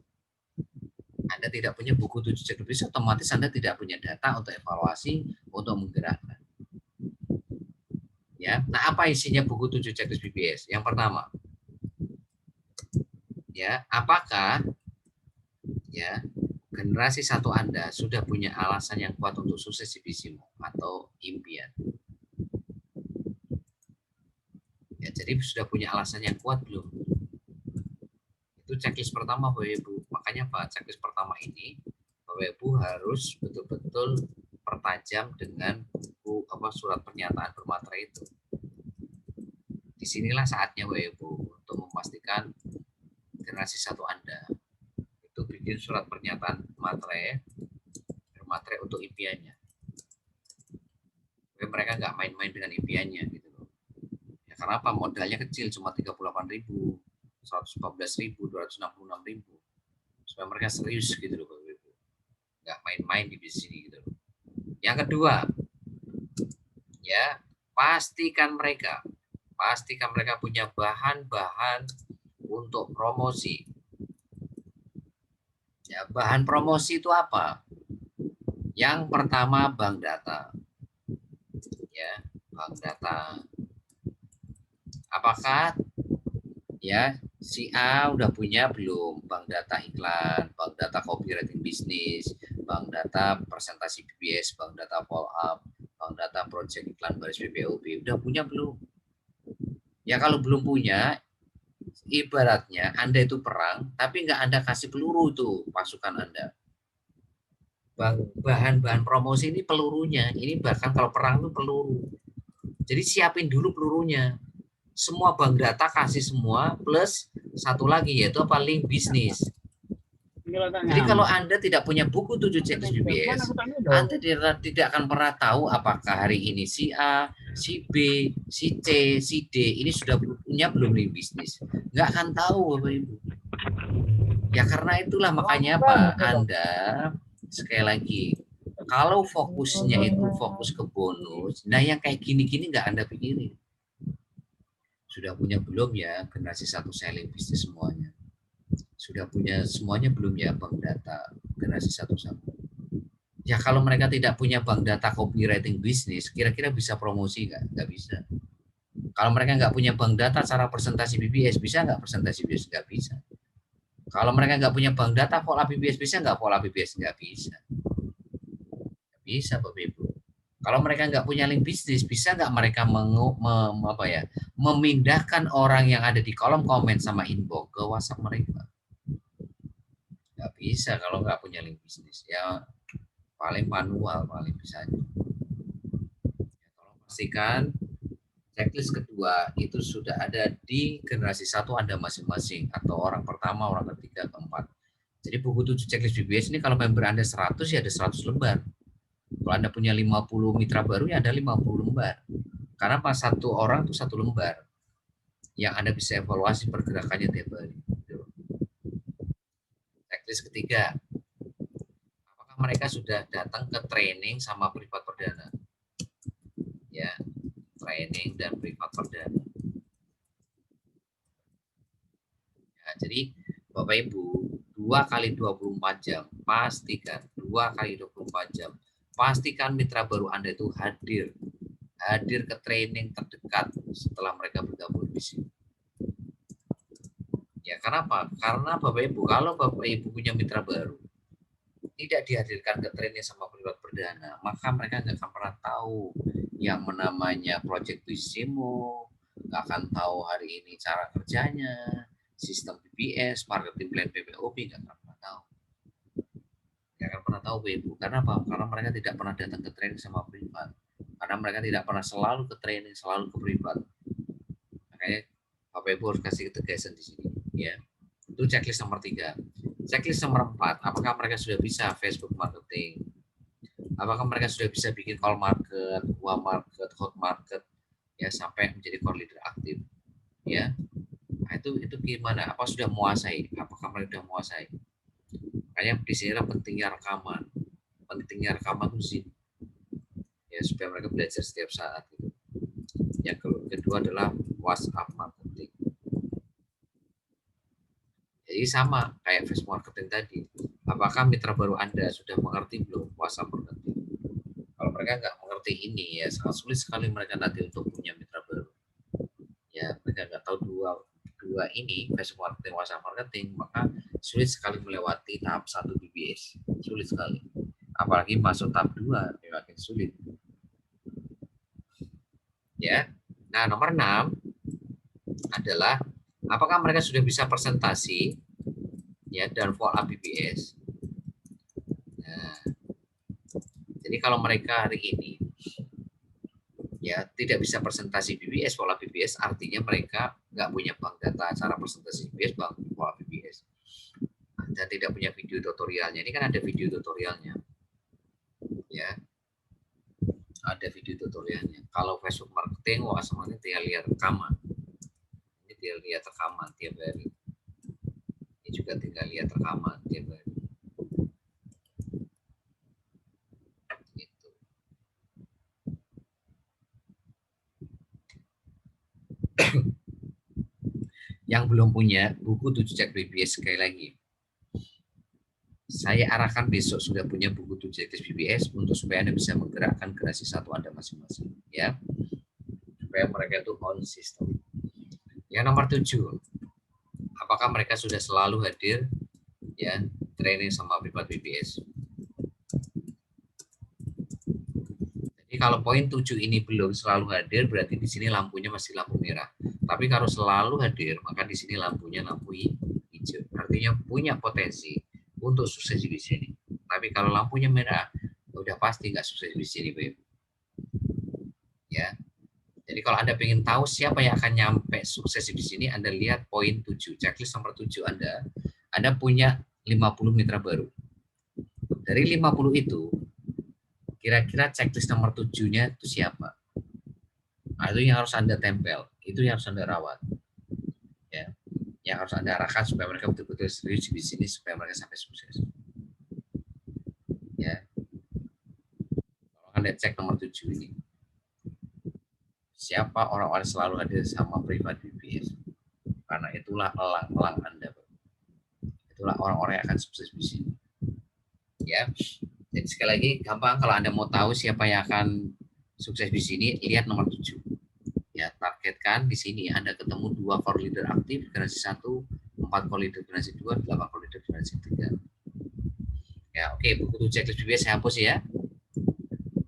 Anda tidak punya buku 7 checklist BBS, otomatis Anda tidak punya data untuk evaluasi, untuk menggerakkan. Ya, nah apa isinya buku 7 checklist BBS? Yang pertama, ya, apakah ya generasi 1 Anda sudah punya alasan yang kuat untuk sukses di visimu atau impian? Ya, jadi sudah punya alasan yang kuat belum? Itu checklist pertama Bapak Ibu. Makanya Pak, checklist pertama ini Bapak Ibu harus betul-betul pertajam dengan buku surat pernyataan bermaterai itu. Disinilah saatnya Bapak Ibu untuk memastikan generasi 1 Anda itu bikin surat pernyataan bermaterai untuk impiannya. Tapi mereka nggak main-main dengan impiannya gitu loh. Ya karena apa? Modalnya kecil, cuma 38.000, 114.000, 266.000. Supaya mereka serius gitu loh Bapak Ibu. Nggak main-main di sini gitu loh. Yang kedua, ya pastikan mereka punya bahan-bahan untuk promosi. Ya, bahan promosi itu apa? Yang pertama bank data. Ya, bank data. Apakah ya si A udah punya belum bank data iklan, bank data copywriting bisnis, bank data presentasi BBS, bank data follow up, bank data project iklan baris BPOB, udah punya belum? Ya kalau belum punya, ibaratnya Anda itu perang, tapi nggak Anda kasih peluru tuh pasukan Anda. Bahan-bahan promosi ini pelurunya, ini bahkan kalau perang itu peluru. Jadi siapin dulu pelurunya. Semua bank data kasih semua, plus satu lagi yaitu apa, link bisnis. Jadi kalau Anda tidak punya buku 7 checklist BBS, Anda tidak akan pernah tahu apakah hari ini si A, si B, si C, si D ini sudah punya belum link bisnis. Nggak akan tahu Bapak Ibu. Ya karena itulah makanya Pak, Anda sekali lagi, kalau fokusnya itu fokus ke bonus, nah yang kayak gini-gini nggak Anda pikirin. Sudah punya belum ya generasi 1 selling bisnis semuanya? Sudah punya semuanya belum ya bank data generasi 1 sama? Ya kalau mereka tidak punya bank data copywriting bisnis, kira-kira bisa promosi nggak? Nggak bisa. Kalau mereka nggak punya bank data cara presentasi BBS, bisa nggak presentasi BBS? Nggak bisa. Kalau mereka nggak punya bank data pola BBS, bisa nggak pola BBS? Nggak bisa. Nggak bisa Bapak Ibu. Kalau mereka nggak punya link bisnis, bisa nggak mereka memindahkan orang yang ada di kolom komen sama inbox ke WhatsApp mereka? Nggak bisa kalau nggak punya link bisnis. Ya paling manual paling bisa. Ya, tolong pastikan checklist kedua itu sudah ada di generasi 1 Anda masing-masing, atau orang pertama, orang ketiga, keempat. Jadi buku 7 checklist BBS ini kalau member Anda 100 ya ada 100 lembar. Kalau Anda punya 50 mitra baru ya ada 50 lembar. Karena pas satu orang itu satu lembar yang Anda bisa evaluasi pergerakannya tiap hari. Checklist ketiga, apakah mereka sudah datang ke training sama privat perdana? Ya, training dan privat perdana. Jadi Bapak Ibu, 2 kali 24 jam, pastikan 2 kali 24 jam, pastikan mitra baru Anda itu hadir ke training terdekat setelah mereka bergabung di sini. Ya, kenapa? Karena Bapak Ibu, kalau Bapak Ibu punya mitra baru, tidak dihadirkan ke training sama privat perdana, maka mereka nggak akan pernah tahu yang namanya project Wisimo, nggak akan tahu hari ini cara kerjanya, sistem BPS, marketing plan PPOP, nggak akan pernah tahu. Nggak akan pernah tahu Ibu. Karena apa? Karena mereka tidak pernah datang ke training sama privat. Karena mereka tidak pernah selalu ke training, selalu ke privat. Makanya Bapak Ibu harus kasih ketegasan di sini, ya. Itu checklist nomor 3. Checklist nomor 4, apakah mereka sudah bisa Facebook marketing? Apakah mereka sudah bisa bikin call market, warm market, hot market, ya sampai menjadi core leader aktif, ya? Nah, itu gimana? Apa sudah menguasai? Apakah mereka sudah menguasai? Makanya di sini pentingnya rekaman. Pentingnya rekaman itu sih, ya supaya mereka belajar setiap saat. Gitu. Yang kedua adalah WhatsApp marketing. Jadi sama kayak Facebook marketing tadi. Apakah mitra baru Anda sudah mengerti belum WhatsApp marketing? Kalau mereka nggak mengerti ini, ya sangat sulit sekali mereka nanti untuk punya mitra baru. Ya, mereka nggak tahu dua ini, Facebook marketing, WhatsApp marketing, maka sulit sekali melewati tahap 1 BBS. Sulit sekali. Apalagi masuk tahap 2, makin sulit. Ya. Nah, nomor 6 adalah apakah mereka sudah bisa presentasi, ya, dan follow up BBS. Nah, jadi kalau mereka hari ini ya tidak bisa presentasi BBS, pola BBS, artinya mereka nggak punya bank data cara presentasi BBS, bank pola BBS, dan tidak punya video tutorialnya. Ini kan ada video tutorialnya, ya, ada video tutorialnya. Kalau Facebook marketing, wah semuanya tinggal lihat rekaman. Ini tinggal lihat rekaman tiap hari. Ini juga tinggal lihat rekaman tiap hari. Gitu. Yang belum punya buku 7 cek BBS, sekali lagi, saya arahkan besok sudah punya buku 7 checklist BBS untuk supaya Anda bisa menggerakkan generasi 1 Anda masing-masing, ya, supaya mereka itu konsisten. Yang nomor 7, apakah mereka sudah selalu hadir, ya, training sama privat BBS? Jadi kalau poin 7 ini belum selalu hadir, berarti di sini lampunya masih lampu merah. Tapi kalau selalu hadir, maka di sini lampunya lampu hijau. Artinya punya potensi untuk sukses di sini. Tapi kalau lampunya merah, udah pasti nggak sukses di sini, Bapak. Ya. Jadi kalau Anda ingin tahu siapa yang akan nyampe sukses di sini, Anda lihat poin 7, checklist nomor 7 Anda punya 50 mitra baru. Dari 50 itu, kira-kira checklist nomor 7-nya itu siapa? Nah, itu yang harus Anda tempel, itu yang harus Anda rawat. Ya. Yang harus Anda arahkan supaya mereka betul-betul serius di sini supaya mereka sampai sukses. Ya. Kalau Anda cek nomor 7 ini. Siapa orang-orang selalu hadir sama privat BBS? Karena itulah elang-elang Anda. Itulah orang-orang yang akan sukses di sini. Ya. Jadi sekali lagi gampang kalau Anda mau tahu siapa yang akan sukses di sini, lihat nomor 7. Ya, targetkan di sini Anda ketemu 2 core leader aktif generasi 1, 4 core leader generasi 2, 8 core leader generasi 3. Ya, oke, buku 7 checklist BBS saya hapus ya.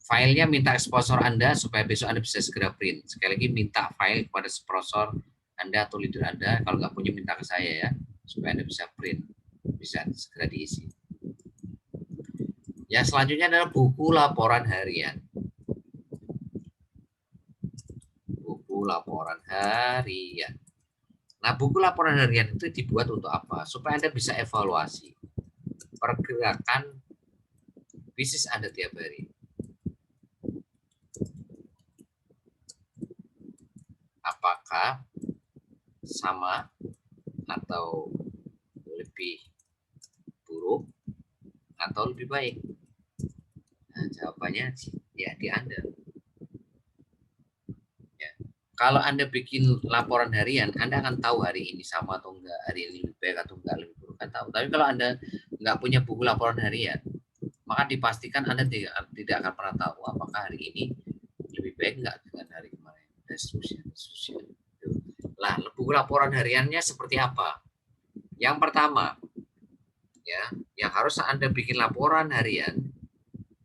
Filenya minta sponsor Anda supaya besok Anda bisa segera print. Sekali lagi minta file kepada sponsor Anda atau leader Anda. Kalau nggak punya minta ke saya ya, supaya Anda bisa print, bisa segera diisi. Yang selanjutnya adalah buku laporan harian. Buku laporan harian. Nah, buku laporan harian itu dibuat untuk apa? Supaya Anda bisa evaluasi pergerakan bisnis Anda tiap hari. Apakah sama atau lebih buruk atau lebih baik? Nah, jawabannya ya di Anda. Ya. Kalau Anda bikin laporan harian, Anda akan tahu hari ini sama atau enggak, hari ini lebih baik atau enggak, lebih buruk kan tahu. Tapi kalau Anda enggak punya buku laporan harian, maka dipastikan Anda tidak akan pernah tahu apakah hari ini lebih baik enggak dengan hari kemarin, dan seterusnya. Lah, buku laporan hariannya seperti apa? Yang pertama, ya, yang harus Anda bikin laporan harian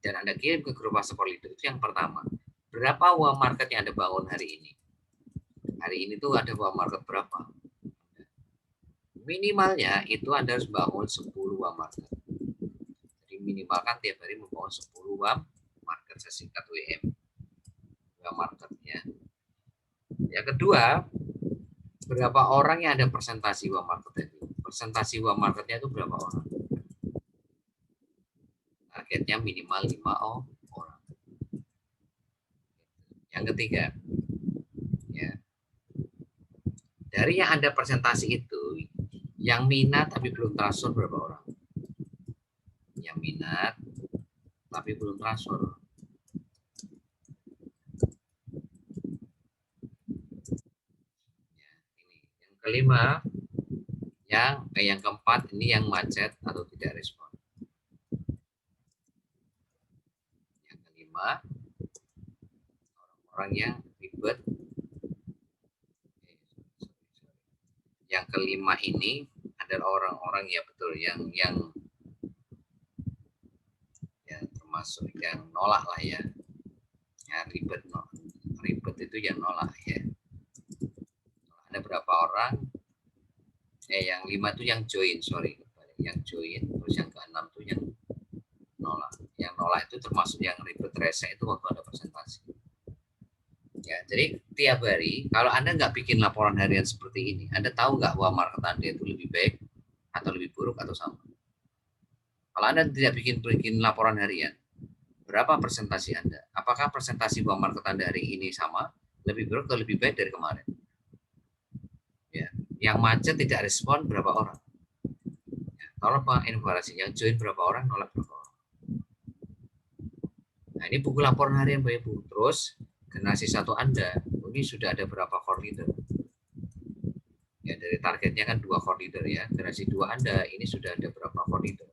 dan Anda kirim ke grup WhatsApp leader itu yang pertama. Berapa uang market yang Anda bangun hari ini? Hari ini tuh ada uang market berapa? Minimalnya itu Anda harus bangun 10 uang market. Jadi minimalkan tiap hari membangun 10 uang market, sesingkat WM. Uang market ya. Yang kedua, berapa orang yang ada presentasi uang market itu? Presentasi uang marketnya itu berapa orang? Targetnya minimal 5 orang. Yang ketiga, ya, dari yang Anda presentasi itu, yang minat tapi belum transfer berapa orang? Yang minat tapi belum transfer. Ya, ini. Yang kelima, yang keempat ini yang macet atau tidak respon. Yang kelima, orang-orang yang ribet. Yang kelima ini adalah orang-orang ya betul yang termasuk yang nolak lah ya. Ya ribet itu yang nolak ya. Ada berapa orang? Yang 5 itu yang join, sorry. Yang join, terus yang ke-6 itu yang nolak. Yang nolak itu termasuk yang ribet rese itu waktu ada presentasi. Ya, jadi tiap hari kalau Anda nggak bikin laporan harian seperti ini, Anda tahu nggak bahwa market Anda itu lebih baik atau lebih buruk atau sama? Kalau Anda tidak bikin laporan harian, berapa presentasi Anda? Apakah presentasi bahwa market Anda hari ini sama, lebih buruk atau lebih baik dari kemarin? Ya, yang macet tidak respon berapa orang? Ya, tolong Pak informasi, yang join berapa orang, nolak berapa orang? Nah, ini buku laporan harian Bapak Ibu. Terus generasi 1 Anda, ini sudah ada berapa core leader? Ya, dari targetnya kan 2 core leader ya. Generasi 2 Anda ini sudah ada berapa core leader?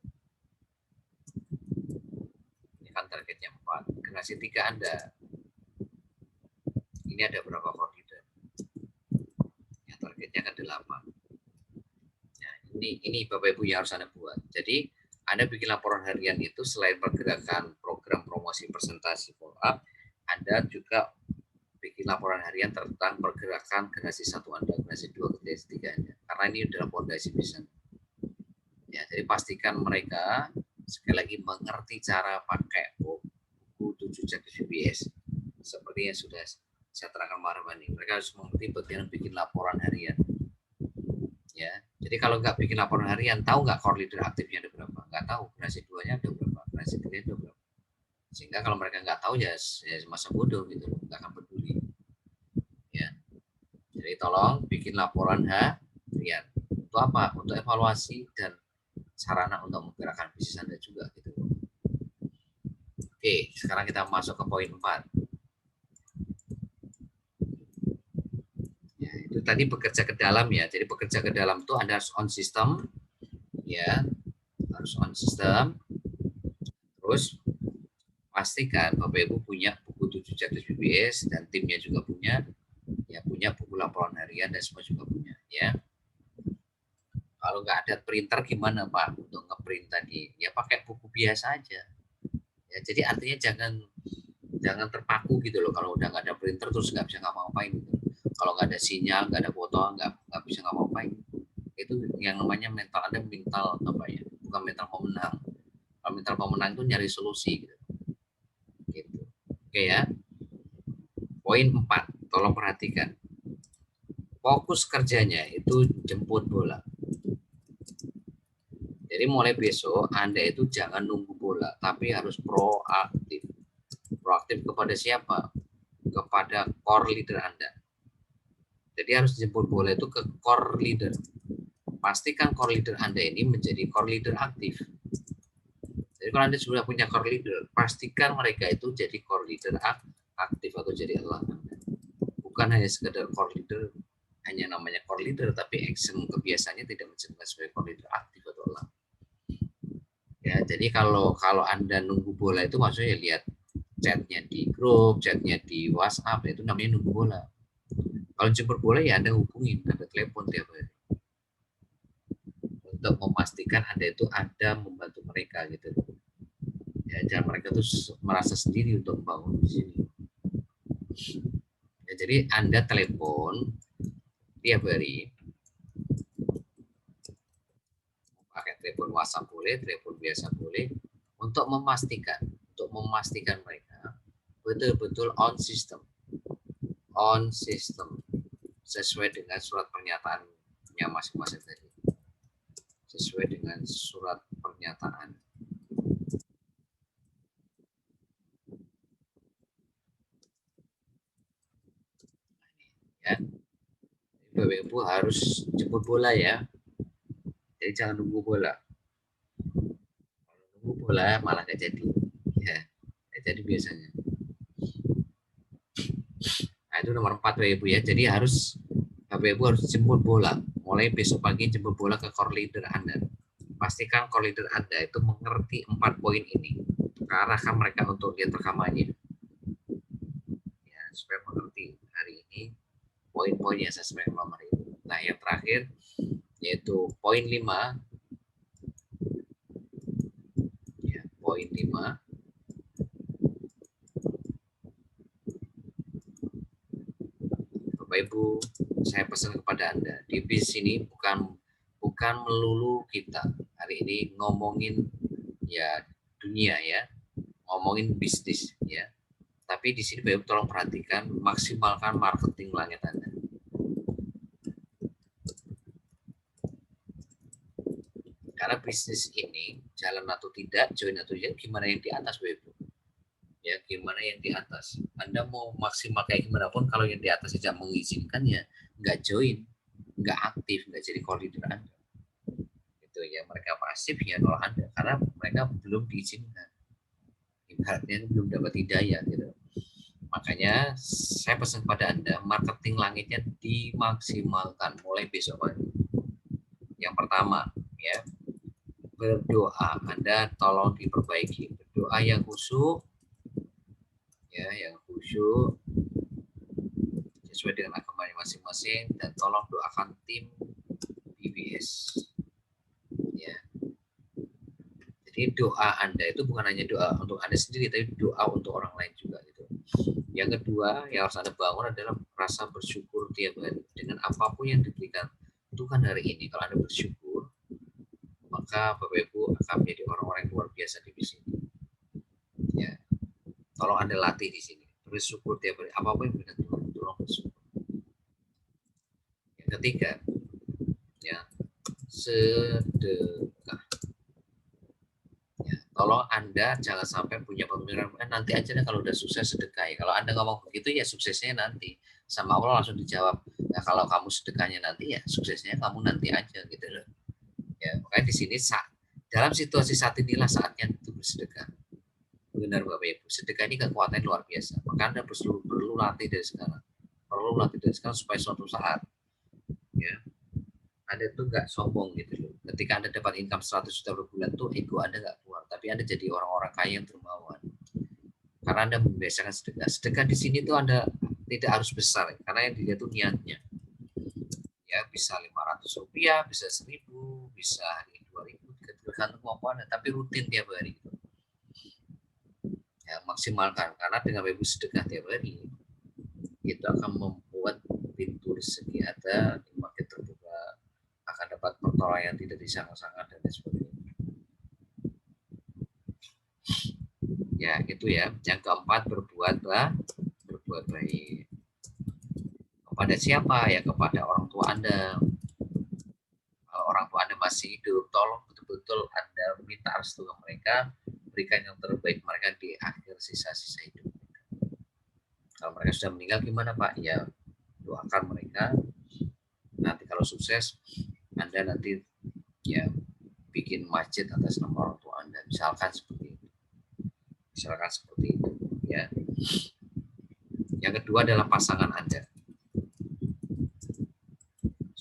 Ini kan targetnya 4. Generasi 3 Anda ini ada berapa core leader? Ya, targetnya kan 8. Nah, ini Bapak Ibu yang harus Anda buat. Jadi Anda bikin laporan harian itu selain pergerakan program promosi presentasi follow up, Anda juga bikin laporan harian tentang pergerakan generasi 1 Anda, generasi 2, generasi 3 Anda. Karena ini adalah fondasi bisnis. Ya, jadi pastikan mereka sekali lagi mengerti cara pakai buku 7 checklist VBS. Seperti yang sudah saya terangkan kemarin ini. Mereka harus mengerti bagaimana bikin laporan harian. Ya, jadi kalau nggak bikin laporan harian, tahu nggak core leader aktifnya ada berapa? Nggak tahu. Generasi 2-nya ada berapa? Generasi 3-nya ada berapa? Sehingga kalau mereka nggak tahu ya masa bodoh gitu, nggak akan peduli. Ya, jadi tolong bikin laporan harian. Untuk apa? Untuk evaluasi dan sarana untuk menggerakkan bisnis Anda juga gitu. Oke, sekarang kita masuk ke poin 4. Ya, itu tadi bekerja ke dalam ya. Jadi bekerja ke dalam itu Anda harus on system ya. Harus on system. Terus pastikan Bapak Ibu punya buku 7 checklist BBS dan timnya juga punya buku laporan harian dan semua juga punya ya. Kalau nggak ada printer gimana Pak untuk ngeprint tadi? Ya pakai buku biasa aja. Ya, jadi artinya jangan terpaku gitu loh. Kalau udah nggak ada printer terus nggak bisa ngapa-ngapain gitu. Kalau nggak ada sinyal, nggak ada foto, nggak bisa ngapa-ngapain. Itu yang namanya mental Anda mental apa ya? Bukan mental pemenang. Kalau mental pemenang itu nyari solusi gitu. Oke ya. Poin 4, tolong perhatikan. Fokus kerjanya itu jemput bola. Jadi mulai besok Anda itu jangan nunggu bola, tapi harus proaktif. Proaktif kepada siapa? Kepada core leader Anda. Jadi harus jemput bola itu ke core leader. Pastikan core leader Anda ini menjadi core leader aktif. Jadi kalau Anda sudah punya core leader, pastikan mereka itu jadi core leader aktif atau jadi elang Anda. bukan hanya sekedar core leader, hanya namanya core leader, tapi action kebiasaannya tidak mencerminkan sebagai core leader aktif atau lambat. Ya, jadi kalau Anda nunggu bola itu maksudnya lihat chatnya di grup, chatnya di WhatsApp, itu namanya nunggu bola. Kalau jemput bola ya Anda hubungin, Anda telepon tiap hari untuk memastikan Anda itu ada membantu mereka gitu. Ya, jangan mereka tuh merasa sendiri untuk membangun di sini. Ya, jadi Anda telepon tiap hari, pakai telepon WhatsApp boleh, telepon biasa boleh, untuk memastikan mereka betul-betul on system sesuai dengan surat pernyataannya masing-masing tadi, sesuai dengan surat pernyataan. Ya, Bapak Ibu harus jemput bola ya, jadi jangan nunggu bola. Kalau nunggu bola malah gak jadi, ya, gak jadi biasanya. Nah itu nomor 4 Bapak Ibu ya, jadi Bapak Ibu harus jemput bola. Mulai besok pagi jemput bola ke core leader Anda. Pastikan core leader Anda itu mengerti 4 poin ini. Arahkan mereka untuk lihat rekamannya. Ya, supaya mengerti hari ini poin-poin yang saya sampaikan malam hari ini. Nah, yang terakhir yaitu poin 5. Ya, poin 5. Bapak Ibu, saya pesan kepada Anda, di bis ini bukan melulu kita hari ini ngomongin ya dunia ya, ngomongin bisnis ya. Tapi di sini Bapak Ibu tolong perhatikan, maksimalkan marketing langit Anda. Karena bisnis ini jalan atau tidak, join atau tidak, gimana yang di atas Bapak Ibu. Ya, gimana yang di atas. Anda mau maksimal kayak gimana pun, kalau yang di atas tidak mengizinkan ya nggak join, nggak aktif, nggak jadi core leader Anda. Itu ya, mereka pasif ya nolak Anda karena mereka belum diizinkan. Ibaratnya belum dapat hidayah gitu. Makanya saya pesan pada Anda, marketing langitnya dimaksimalkan mulai besok pagi. Yang pertama ya, berdoa. Anda tolong diperbaiki. Berdoa yang khusyuk ya, yang khusyuk sesuai dengan agama masing-masing, dan tolong doakan tim BBS ya. Jadi doa Anda itu bukan hanya doa untuk Anda sendiri, tapi doa untuk orang lain juga gitu. Yang kedua yang harus Anda bangun adalah rasa bersyukur tiap hari dengan apapun yang diberikan Tuhan hari ini. Kalau Anda bersyukur, maka Bapak Ibu akan menjadi orang-orang yang luar biasa di sini. Ya, tolong Anda latih di sini, bersyukur tiap hari apapun yang diberikan Tuhan, tolong bersyukur. Yang ketiga, ya, sedekah. Ya, tolong Anda jangan sampai punya pemikiran nanti aja deh kalau udah sukses sedekah. Ya, kalau Anda ngomong begitu ya suksesnya nanti. Sama Allah langsung dijawab, ya kalau kamu sedekahnya nanti ya suksesnya kamu nanti aja gitu loh. Ya, makanya di sini dalam situasi saat inilah saatnya untuk bersedekah. Benar Bapak Ibu, sedekah ini kekuatannya luar biasa. Maka Anda perlu latih dari sekarang. Perlu latih dari sekarang supaya suatu saat ya Anda tuh nggak sombong gitu loh. Ketika Anda dapat income 100 juta per bulan tuh ego Anda nggak keluar, tapi Anda jadi orang-orang kaya yang dermawan. Karena Anda membiasakan sedekah. Sedekah di sini tuh Anda tidak harus besar, karena yang dilihat tuh niatnya. Ya bisa 500 rupiah, bisa 1000, bisa 2000, tergantung kemampuan Anda, tapi rutin tiap hari. Ya, maksimalkan, karena dengan Ibu sedekah tiap hari, itu akan membuat pintu rezeki Anda makin terbuka, akan dapat pertolongan yang tidak disangka-sangka dan sebagainya. Ya, itu ya. Yang keempat, berbuat baik. Kepada siapa? Ya kepada orang tua Anda. Kalau orang tua Anda masih hidup, tolong betul-betul Anda minta restu ke mereka, berikan yang terbaik mereka di akhir sisa-sisa hidup. Kalau mereka sudah meninggal gimana Pak? Ya doakan mereka. Nanti kalau sukses, Anda nanti ya bikin masjid atas nama orang tua Anda. Misalkan seperti itu. Ya. Yang kedua adalah pasangan Anda.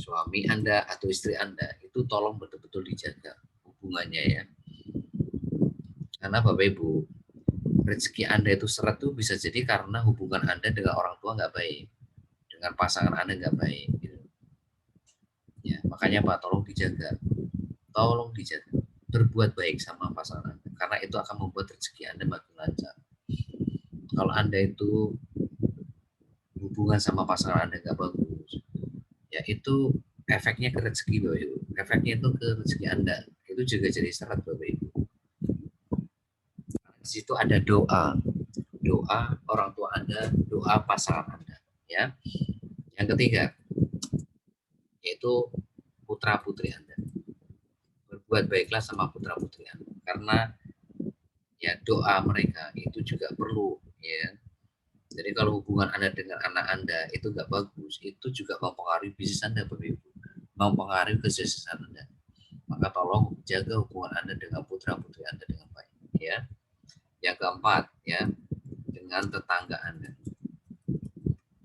suami Anda atau istri Anda, itu tolong betul-betul dijaga hubungannya ya. Karena Bapak Ibu, rezeki Anda itu seret tuh bisa jadi karena hubungan Anda dengan orang tua nggak baik, dengan pasangan Anda nggak baik. Gitu. Ya, makanya Pak, tolong dijaga, berbuat baik sama pasangan Anda, karena itu akan membuat rezeki Anda makin lancar. Kalau Anda itu hubungan sama pasangan Anda nggak bagus, ya itu efeknya ke rezeki Bapak Ibu, efeknya itu ke rezeki Anda, itu juga jadi syarat Bapak Ibu. Di situ ada doa orang tua Anda, doa pasangan Anda, ya. Yang ketiga, yaitu putra putri Anda. Berbuat baiklah sama putra putri Anda, karena ya doa mereka itu juga perlu, ya. Jadi kalau hubungan Anda dengan anak Anda itu nggak bagus, itu juga mempengaruhi bisnis Anda, Bapak Ibu, mempengaruhi kesuksesan Anda. Maka tolong jaga hubungan Anda dengan putra putri Anda dengan baik, ya. Yang keempat, ya, dengan tetangga Anda,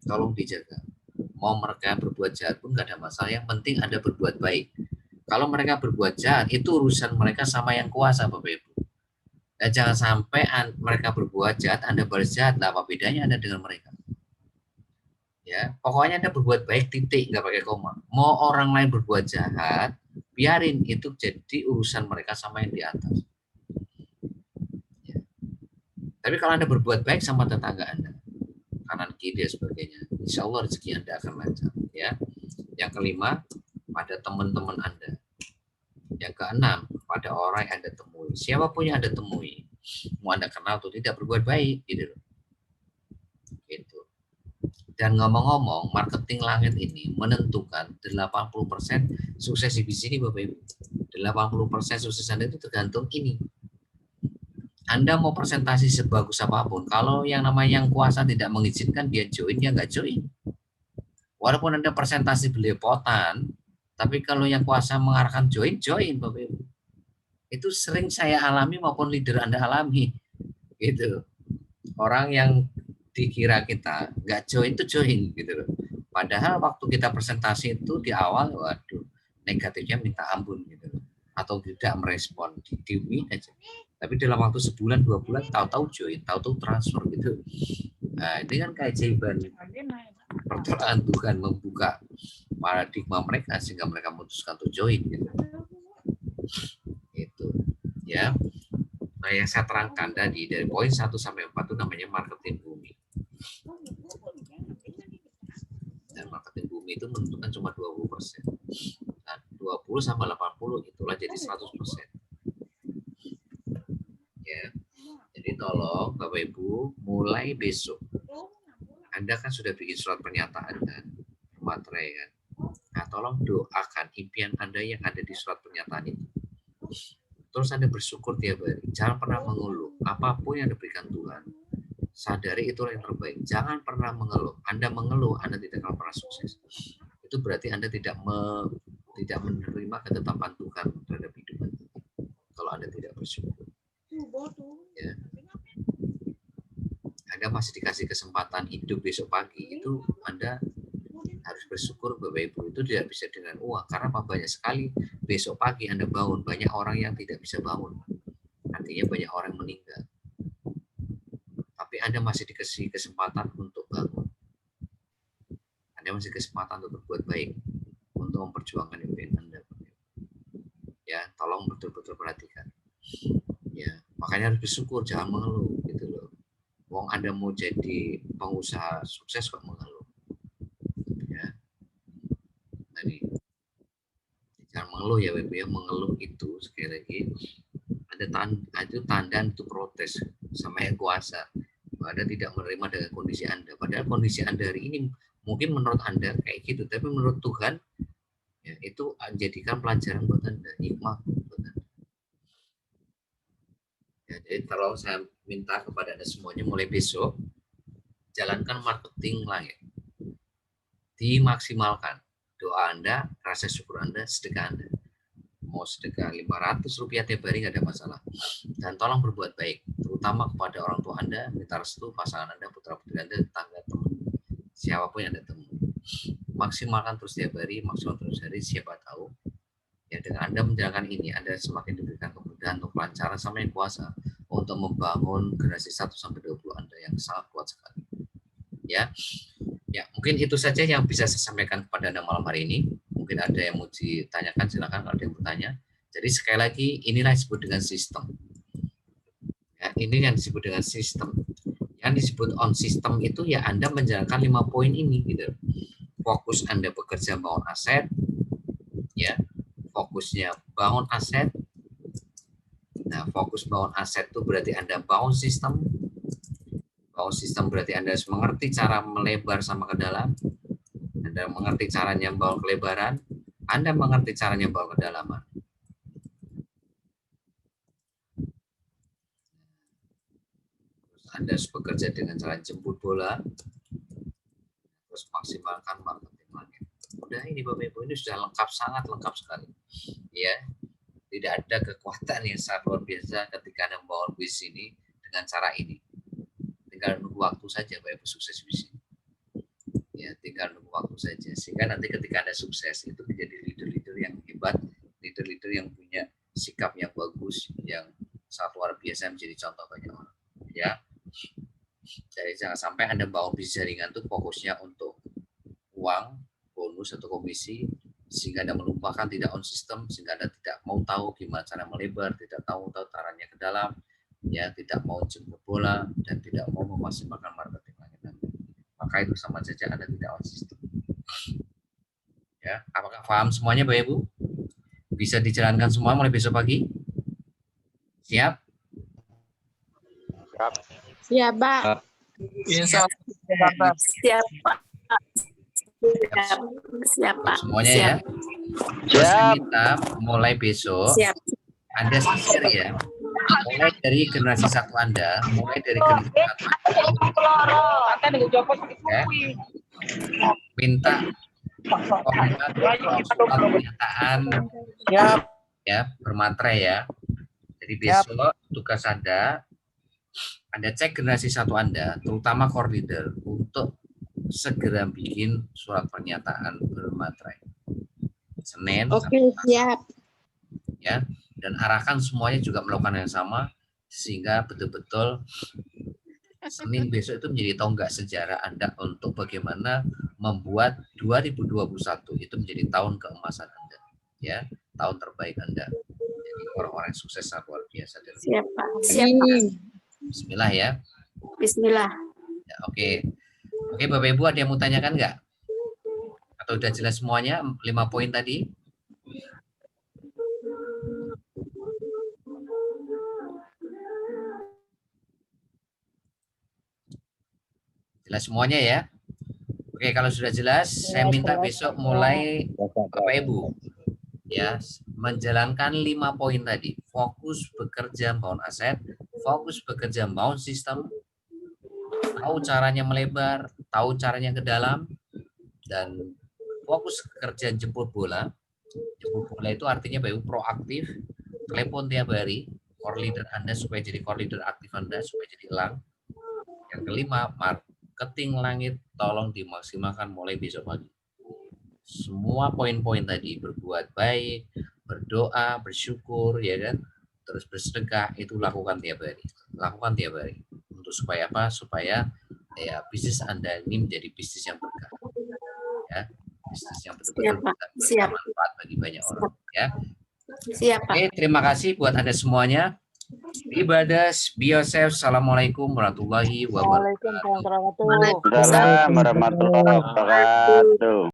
tolong dijaga. Mau mereka berbuat jahat pun nggak ada masalah, yang penting Anda berbuat baik. Kalau mereka berbuat jahat, itu urusan mereka sama yang kuasa, Bapak Ibu. Dan jangan sampai mereka berbuat jahat, Anda balas jahat. Nah, apa bedanya Anda dengan mereka? Ya, pokoknya Anda berbuat baik, titik, nggak pakai koma. Mau orang lain berbuat jahat, biarin, itu jadi urusan mereka sama yang di atas. Ya. Tapi kalau Anda berbuat baik sama tetangga Anda, kanan kiri dan sebagainya, insya Allah rezeki Anda akan lancar. Ya. Yang kelima, pada teman-teman Anda. Yang keenam, pada orang yang Anda temui. Siapapun yang Anda temui, mau Anda kenal atau tidak, berbuat baik, gitu. Gitu. Dan ngomong-ngomong, marketing langit ini menentukan 80% sukses di sini, Bapak Ibu. 80% sukses Anda itu tergantung ini. Anda mau presentasi sebagus apapun, kalau yang namanya yang kuasa tidak mengizinkan dia join, dia nggak join. Walaupun Anda presentasi belepotan, tapi kalau yang kuasa mengarahkan join, Bapak Ibu. Itu sering saya alami maupun leader Anda alami. Gitu. Orang yang dikira kita nggak join itu join gitu loh. Padahal waktu kita presentasi itu di awal, waduh, negatifnya minta ampun gitu loh. Atau tidak merespon, didiemin aja. Tapi dalam waktu sebulan, 2 bulan, tahu-tahu join, tahu-tahu transfer gitu. Nah, ini kan keajaiban pertolongan Tuhan membuka paradigma mereka sehingga mereka memutuskan untuk join gitu. Itu ya. Nah, yang saya terangkan tadi dari poin 1 sampai 4 itu namanya marketing bumi. Dan marketing bumi itu menentukan cuma 20%. Nah, 20 sampai 80 itulah jadi 100%. Ya. Jadi tolong Bapak Ibu, mulai besok Anda kan sudah bikin surat pernyataan kan, materai kan. Nah, tolong doakan impian Anda yang ada di surat pernyataan itu. Terus Anda bersyukur tiap hari. Jangan pernah mengeluh. Apapun yang diberikan Tuhan, sadari itu yang terbaik. Jangan pernah mengeluh. Anda mengeluh, Anda tidak akan pernah sukses. Itu berarti Anda tidak menerima ketetapan Tuhan terhadap hidup Anda. Kalau Anda tidak bersyukur. Ya. Anda masih dikasih kesempatan hidup besok pagi, itu Anda harus bersyukur Bapak Ibu. Itu tidak bisa dengan uang, karena banyak sekali besok pagi Anda bangun, banyak orang yang tidak bisa bangun, artinya banyak orang meninggal, tapi Anda masih dikasih kesempatan untuk bangun, Anda masih kesempatan untuk berbuat baik, untuk memperjuangkan impian Anda. Ya, tolong betul-betul perhatikan. Ya, makanya harus bersyukur, jangan mengeluh gitu loh. Wong Anda mau jadi pengusaha sukses kok mengeluh. Ya. Tadi jangan mengeluh ya Bapak ya, mengeluh itu sekali lagi itu tanda itu protes sama yang kuasa. Anda tidak menerima dengan kondisi Anda. Padahal kondisi Anda hari ini mungkin menurut Anda kayak gitu, tapi menurut Tuhan ya, itu jadikan pelajaran buat Anda, hikmah buat Anda. Ya, jadi kalau saya minta kepada Anda semuanya mulai besok jalankan marketing langit. Dimaksimalkan doa Anda, rasa syukur Anda, sedekah Anda. Mau sedekah 500 rupiah tiap hari nggak ada masalah. Dan tolong berbuat baik, terutama kepada orang tua Anda, minta restu pasangan Anda, putra putri Anda, tetangga, teman, siapapun yang Anda temui. maksimalkan terus tiap hari, maksimal terus hari, siapa tahu ya dengan Anda menjalankan ini, Anda semakin diberikan kemudahan untuk kelancaran sama yang kuasa untuk membangun generasi 1 sampai 20 Anda yang sangat kuat sekali. Ya. Ya, mungkin itu saja yang bisa saya sampaikan kepada Anda malam hari ini. Mungkin ada yang mau ditanyakan, silakan kalau ada yang bertanya. Jadi sekali lagi, inilah yang disebut dengan sistem. Ya, ini yang disebut dengan sistem. Yang disebut on system itu ya Anda menjalankan 5 poin ini gitu. Fokus Anda bekerja bangun aset, ya, fokusnya bangun aset. Nah, fokus bangun aset itu berarti Anda bangun sistem. Bangun sistem berarti Anda harus mengerti cara melebar sama ke dalam. Anda mengerti caranya bangun kelebaran. Anda mengerti caranya bangun kedalaman. Terus Anda harus bekerja dengan cara jemput bola. Terus maksimalkan marketing market. Udah ini Bapak Ibu, ini sudah lengkap, sangat lengkap sekali. Ya, tidak ada kekuatan yang sangat luar biasa ketika Anda membangun bisnis ini dengan cara ini. Tinggal nunggu waktu saja Bapak Ibu sukses bisnis. Ya, tinggal nunggu waktu saja. Sehingga nanti ketika Anda sukses itu menjadi leader-leader yang hebat, leader-leader yang punya sikap yang bagus, yang sangat luar biasa menjadi contoh banyak orang. Ya. Jadi jangan sampai Anda bawa bisnis jaringan itu fokusnya untuk uang, bonus atau komisi, sehingga Anda melupakan tidak on system, sehingga Anda tidak mau tahu gimana cara melebar, tidak tahu caranya ke dalam, ya, tidak mau jemput bola, dan tidak mau memaksimalkan marketing Anda. Maka itu sama saja Anda tidak on system. Ya, apakah paham semuanya Bapak Ibu? Bisa dijalankan semua mulai besok pagi? Siap? Siap. Siap, Pak. Siap. Siap, Pak. Siap, Pak. Semuanya Siap. ya? Terus saya minta mulai besok Siap. Anda sisir ya. Mulai dari generasi 1 Anda, mulai dari generasi 1 ya. Minta format surat pernyataan ya, bermaterai ya. Jadi besok tugas Anda cek generasi 1 Anda, terutama core leader, untuk segera bikin surat pernyataan bermaterai. Senin. Oke, siap. Ya, dan arahkan semuanya juga melakukan yang sama sehingga betul-betul Senin besok itu menjadi tonggak sejarah Anda untuk bagaimana membuat 2021 itu menjadi tahun keemasan Anda, ya, tahun terbaik Anda. Jadi orang-orang yang sukses sangat luar biasa. Siap, Pak. Siap, Pak. Bismillah ya. Bismillah. Ya, oke, Bapak Ibu ada yang mau tanyakan nggak? Atau udah jelas semuanya 5 poin tadi? Jelas semuanya ya? Oke, kalau sudah jelas, saya minta besok mulai Bapak Ibu ya menjalankan 5 poin tadi. Fokus bekerja membangun aset, fokus bekerja membangun sistem, tahu caranya melebar, tahu caranya ke dalam, dan fokus kerja jemput bola. Jemput bola itu artinya Bapak Ibu proaktif, telepon tiap hari, core leader Anda supaya jadi core leader aktif Anda, supaya jadi elang. Yang kelima, marketing langit tolong dimaksimalkan mulai besok pagi. Semua poin-poin tadi, berbuat baik, berdoa, bersyukur, ya kan, terus bersedekah, itu lakukan tiap hari. Lakukan tiap hari. Untuk supaya apa? Supaya ya bisnis Anda ini menjadi bisnis yang berkah. Ya, bisnis yang betul-betul bisa bermanfaat bagi banyak orang. Ya. Siap, Pak. Oke, terima kasih buat Anda semuanya. Ibadah, be yourself. Assalamualaikum warahmatullahi wabarakatuh. Waalaikumsalam warahmatullahi wabarakatuh.